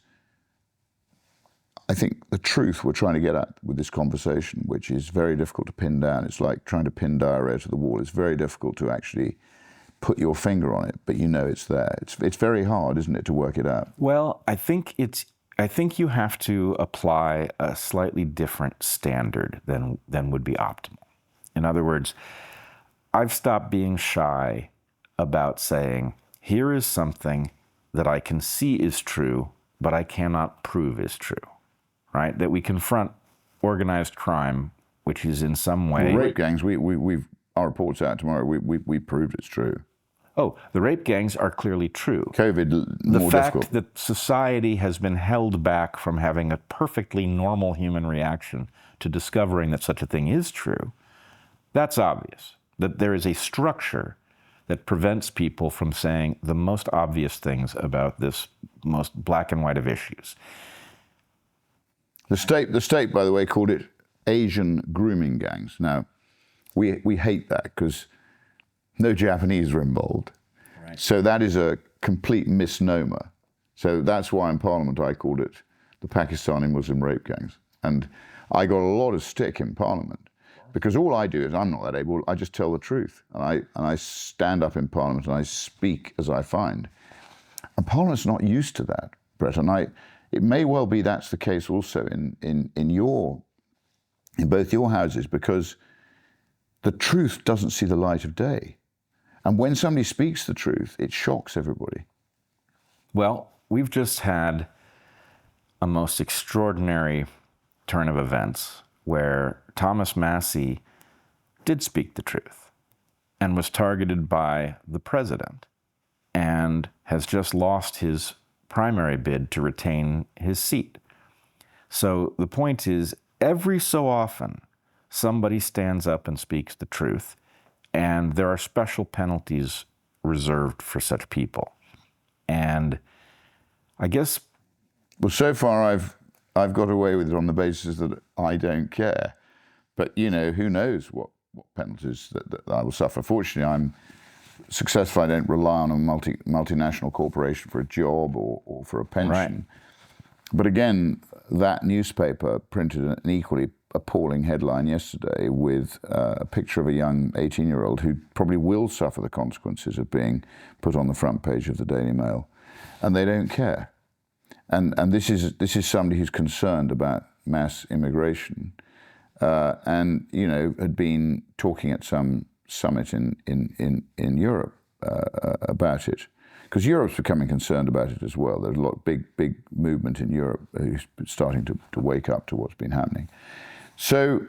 I think, the truth we're trying to get at with this conversation, which is very difficult to pin down. It's like trying to pin diarrhea to the wall. It's very difficult to actually put your finger on it, but you know it's there. It's very hard, isn't it, to work it out? Well, I think you have to apply a slightly different standard than would be optimal. In other words, I've stopped being shy about saying, here is something that I can see is true, but I cannot prove is true, right? That we confront organized crime, which is in some way... Well, rape gangs, our report's out tomorrow, we proved it's true. Oh, the rape gangs are clearly true. COVID, the more fact difficult. that society has been held back from having a perfectly normal human reaction to discovering that such a thing is true, that's obvious. That there is a structure that prevents people from saying the most obvious things about this most black and white of issues. The state, by the way, called it Asian grooming gangs. Now, we hate that because no Japanese are involved. Right. So that is a complete misnomer. So that's why in Parliament I called it the Pakistani Muslim rape gangs. And I got a lot of stick in Parliament because all I do is, I'm not that able, I just tell the truth. And I stand up in Parliament and I speak as I find. And Parliament's not used to that, Bret. And it may well be that's the case also in both your houses, because the truth doesn't see the light of day. And when somebody speaks the truth, it shocks everybody. Well, we've just had a most extraordinary turn of events where Thomas Massie did speak the truth and was targeted by the president and has just lost his primary bid to retain his seat. So the point is, every so often, somebody stands up and speaks the truth, and there are special penalties reserved for such people. And I guess... Well, so far I've got away with it on the basis that I don't care. But, you know, who knows what penalties that I will suffer. Fortunately, I'm successful. I don't rely on a multinational corporation for a job or for a pension. Right. But again, that newspaper printed an equally appalling headline yesterday with a picture of a young 18-year-old who probably will suffer the consequences of being put on the front page of the Daily Mail, and they don't care. And this is somebody who's concerned about mass immigration, and you know had been talking at some summit in Europe about it, because Europe's becoming concerned about it as well. There's a lot big movement in Europe who's starting to wake up to what's been happening. So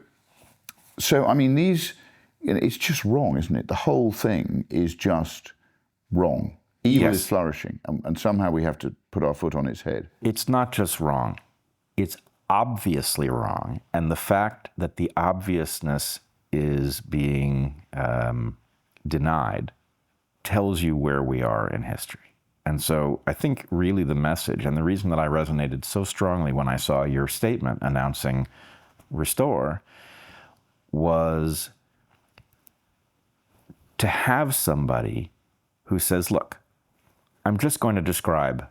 I mean, it's just wrong, isn't it? The whole thing is just wrong. Evil is flourishing, and somehow we have to put our foot on its head. It's not just wrong. It's obviously wrong. And the fact that the obviousness is being denied tells you where we are in history. And so I think really the message, and the reason that I resonated so strongly when I saw your statement announcing Restore, was to have somebody who says, look, I'm just going to describe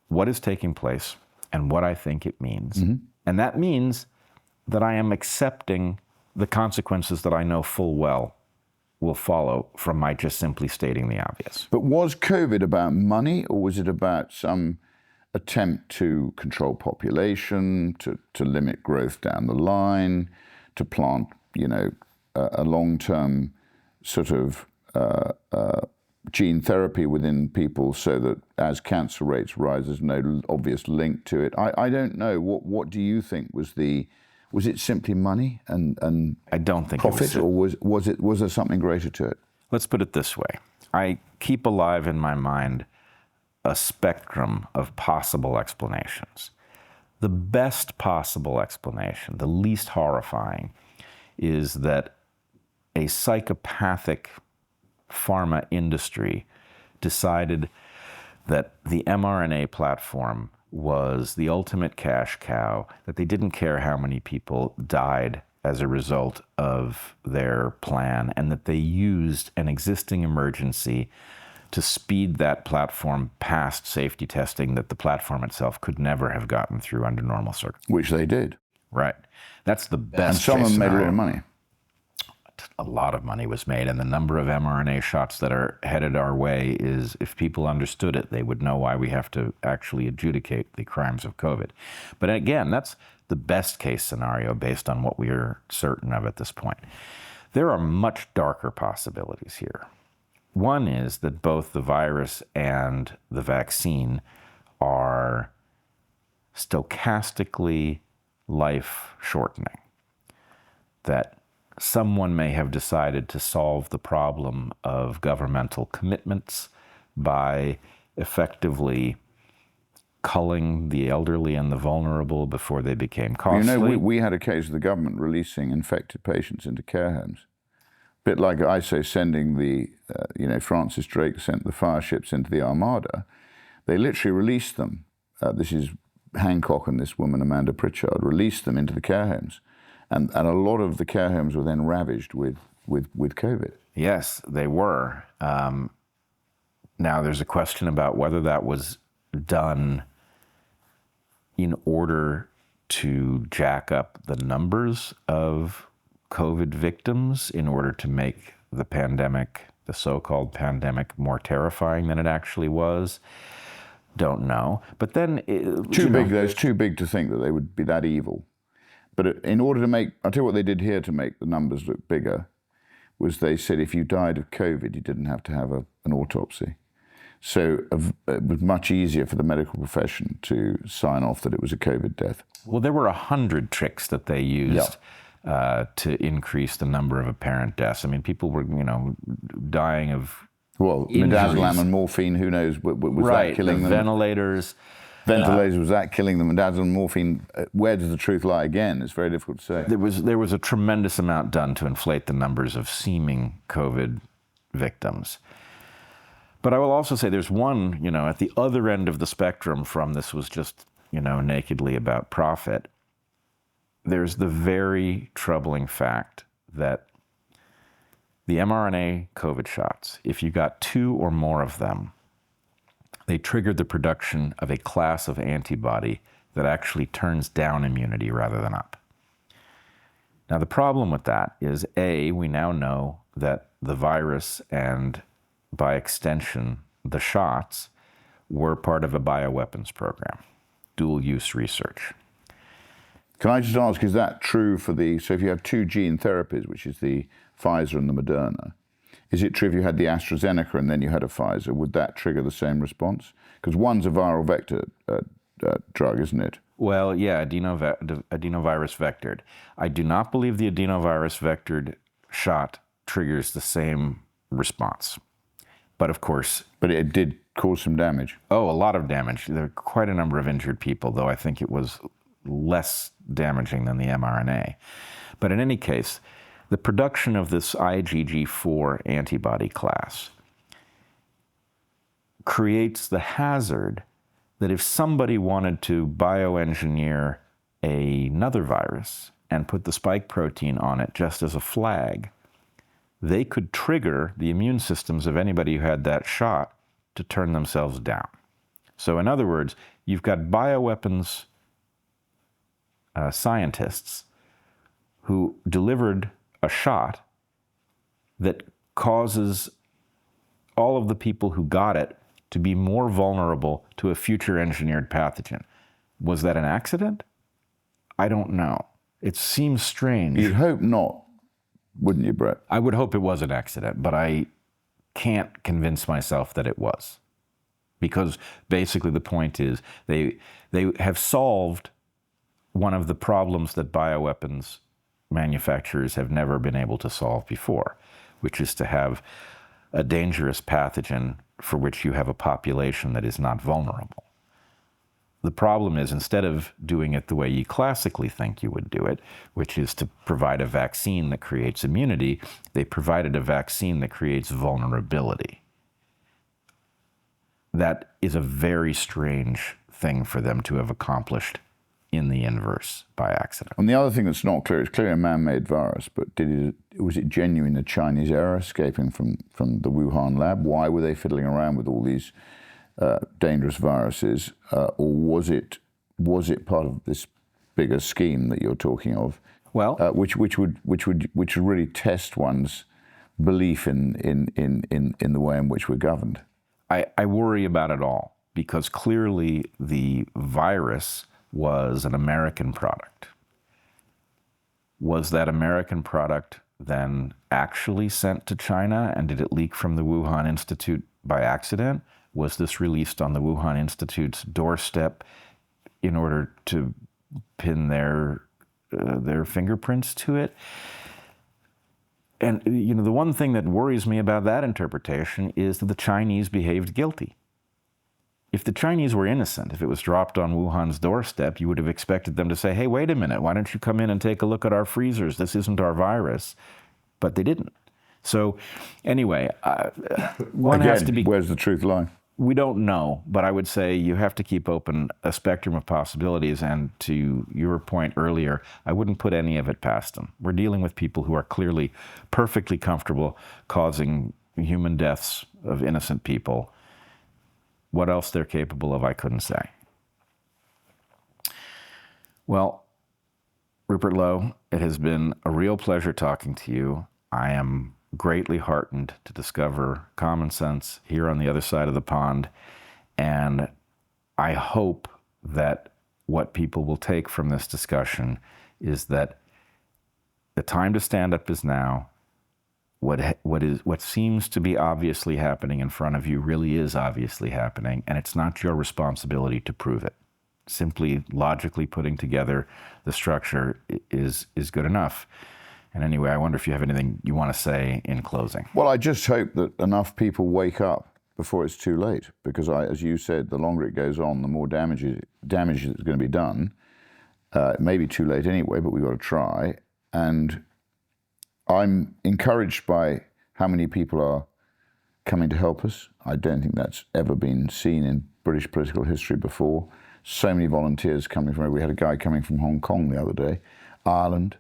what is taking place and what I think it means. Mm-hmm. And that means that I am accepting the consequences that I know full well will follow from my just simply stating the obvious. But was COVID about money, or was it about some attempt to control population, to limit growth down the line, to plant, you know, a long-term sort of gene therapy within people so that as cancer rates rise, there's no obvious link to it? I don't know. What do you think was the Was it simply money and I don't think profit, it was. or was there something greater to it? Let's put it this way. I keep alive in my mind a spectrum of possible explanations. The best possible explanation, the least horrifying, is that a psychopathic pharma industry decided that the mRNA platform was the ultimate cash cow, that they didn't care how many people died as a result of their plan, and that they used an existing emergency to speed that platform past safety testing that the platform itself could never have gotten through under normal circumstances. Which they did. Right. That's the best. And some of them made a lot of money. A lot of money was made, and the number of mRNA shots that are headed our way is, if people understood it, they would know why we have to actually adjudicate the crimes of COVID. But again, that's the best case scenario based on what we are certain of at this point. There are much darker possibilities here. One is that both the virus and the vaccine are stochastically life-shortening, that someone may have decided to solve the problem of governmental commitments by effectively culling the elderly and the vulnerable before they became costly. You know, we had a case of the government releasing infected patients into care homes. A bit like I say, sending the, Francis Drake sent the fire ships into the Armada. They literally released them. This is Hancock and this woman, Amanda Pritchard, released them into the care homes. And a lot of the care homes were then ravaged with COVID. Yes, they were. Now, there's a question about whether that was done in order to jack up the numbers of COVID victims, in order to make the pandemic, the so-called pandemic, more terrifying than it actually was. Don't know. But then... It's too big to think that they would be that evil. But in order to make, I'll tell you what they did here to make the numbers look bigger, was they said if you died of COVID, you didn't have to have an autopsy. So it was much easier for the medical profession to sign off that it was a COVID death. Well, there were 100 tricks that they used to increase the number of apparent deaths. I mean, people were, dying of midazolam and morphine, who knows, was that killing them? Ventilators. Ventilators, was that killing them? Midazolam and morphine, where does the truth lie again? It's very difficult to say. There was a tremendous amount done to inflate the numbers of seeming COVID victims. But I will also say there's one, at the other end of the spectrum from this was just, nakedly about profit. There's the very troubling fact that the mRNA COVID shots, if you got 2 or more of them, they triggered the production of a class of antibody that actually turns down immunity rather than up. Now, the problem with that is, A, we now know that the virus and, by extension, the shots were part of a bioweapons program, dual-use research. Can I just ask, is that true for so if you have 2 gene therapies, which is the Pfizer and the Moderna, is it true if you had the AstraZeneca and then you had a Pfizer, would that trigger the same response? Because one's a viral vector drug, isn't it? Well, yeah, adenovirus vectored. I do not believe the adenovirus vectored shot triggers the same response. But of course... But it did cause some damage. Oh, a lot of damage. There were quite a number of injured people, though I think it was less damaging than the mRNA. But in any case, the production of this IgG4 antibody class creates the hazard that if somebody wanted to bioengineer another virus and put the spike protein on it just as a flag, they could trigger the immune systems of anybody who had that shot to turn themselves down. So in other words, you've got bioweapons scientists who delivered a shot that causes all of the people who got it to be more vulnerable to a future engineered pathogen. Was that an accident? I don't know. It seems strange. You'd hope not, wouldn't you, Bret? I would hope it was an accident, but I can't convince myself that it was. Because basically the point is they have solved one of the problems that bioweapons manufacturers have never been able to solve before, which is to have a dangerous pathogen for which you have a population that is not vulnerable. The problem is, instead of doing it the way you classically think you would do it, which is to provide a vaccine that creates immunity, they provided a vaccine that creates vulnerability. That is a very strange thing for them to have accomplished in the inverse by accident. And the other thing that's not clear, it's clearly a man-made virus, but was it genuine a Chinese error escaping from the Wuhan lab? Why were they fiddling around with all these dangerous viruses, or was it part of this bigger scheme that you're talking of? Well, which would really test one's belief in the way in which we're governed. I worry about it all, because clearly the virus was an American product. Was that American product then actually sent to China, and did it leak from the Wuhan Institute by accident? Was this released on the Wuhan Institute's doorstep in order to pin their fingerprints to it? And the one thing that worries me about that interpretation is that the Chinese behaved guilty. If the Chinese were innocent, if it was dropped on Wuhan's doorstep, you would have expected them to say, hey, wait a minute, why don't you come in and take a look at our freezers? This isn't our virus. But they didn't. So anyway, one has to be... Where's the truth lie? We don't know, but I would say you have to keep open a spectrum of possibilities. And to your point earlier, I wouldn't put any of it past them. We're dealing with people who are clearly perfectly comfortable causing human deaths of innocent people. What else they're capable of, I couldn't say. Well, Rupert Lowe, it has been a real pleasure talking to you. I am greatly heartened to discover common sense here on the other side of the pond. And I hope that what people will take from this discussion is that the time to stand up is now. What seems to be obviously happening in front of you really is obviously happening, and it's not your responsibility to prove it. Simply logically putting together the structure is good enough. And anyway, I wonder if you have anything you want to say in closing. Well, I just hope that enough people wake up before it's too late, because as you said, the longer it goes on, the more damage that's going to be done. It may be too late anyway, but we've got to try. And I'm encouraged by how many people are coming to help us. I don't think that's ever been seen in British political history before. So many volunteers coming from, we had a guy coming from Hong Kong the other day, Ireland,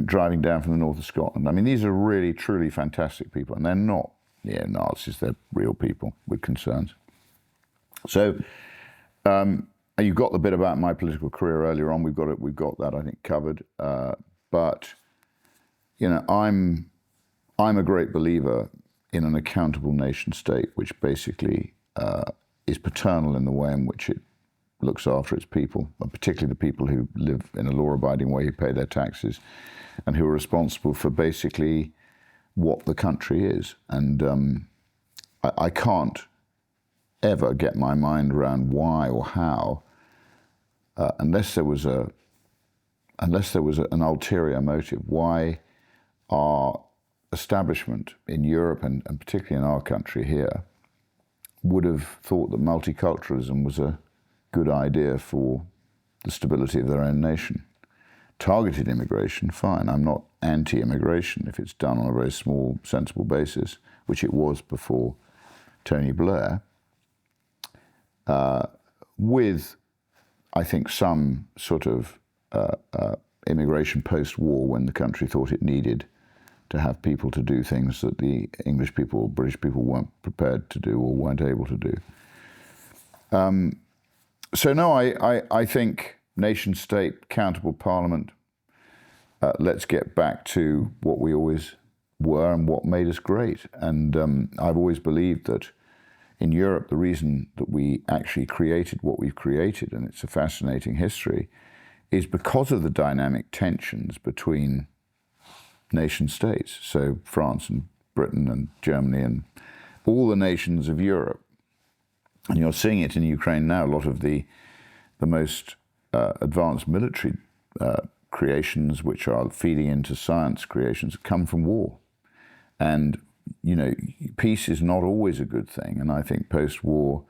driving down from the north of Scotland. I mean, these are really, truly fantastic people, and they're not Nazis, they're real people with concerns. So you got the bit about my political career earlier on. We've got that, I think, covered. But I'm a great believer in an accountable nation state, which basically is paternal in the way in which it looks after its people, and particularly the people who live in a law-abiding way, who pay their taxes, and who are responsible for basically what the country is. And I can't ever get my mind around why or how, unless there was an ulterior motive, why our establishment in Europe and particularly in our country here would have thought that multiculturalism was a good idea for the stability of their own nation. Targeted immigration, fine. I'm not anti-immigration if it's done on a very small, sensible basis, which it was before Tony Blair, with, I think, some sort of immigration post-war when the country thought it needed to have people to do things that the English people or British people weren't prepared to do or weren't able to do. So no, I think nation state, accountable parliament, let's get back to what we always were and what made us great. And I've always believed that in Europe, the reason that we actually created what we've created, and it's a fascinating history, is because of the dynamic tensions between nation states. So France and Britain and Germany and all the nations of Europe. And you're seeing it in Ukraine now. A lot of the most advanced military creations, which are feeding into science creations, come from war. And, you know, peace is not always a good thing. And I think post-war,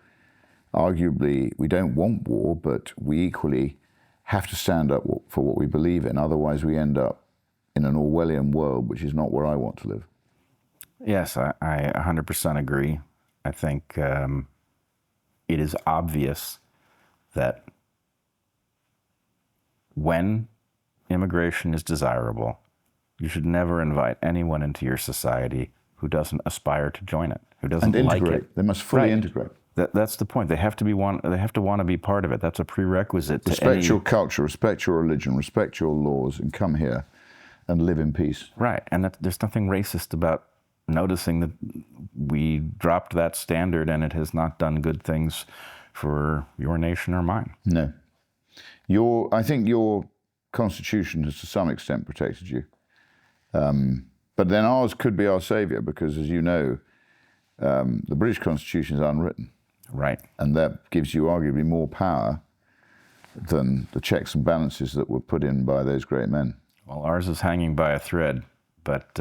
arguably, we don't want war, but we equally have to stand up for what we believe in. Otherwise, we end up in an Orwellian world, which is not where I want to live. Yes, I 100% agree. I think it is obvious that when immigration is desirable, you should never invite anyone into your society who doesn't aspire to join it, who doesn't like it. They must fully Right. integrate. That's the point. They have to want to be part of it. That's a prerequisite to Respect your culture, respect your religion, respect your laws, and come here and live in peace. Right, and there's nothing racist about noticing that we dropped that standard and it has not done good things for your nation or mine. No. I think your constitution has to some extent protected you. But then ours could be our savior because, as you know, the British Constitution is unwritten. Right. And that gives you arguably more power than the checks and balances that were put in by those great men. Well, ours is hanging by a thread, but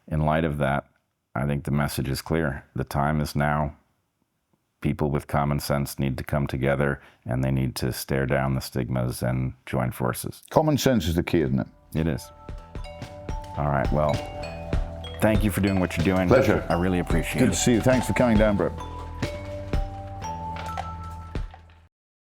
in light of that, I think the message is clear. The time is now. People with common sense need to come together and they need to stare down the stigmas and join forces. Common sense is the key, isn't it? It is. All right, well, thank you for doing what you're doing. Pleasure. I really appreciate Good it. to see you. Thanks for coming down, Bret.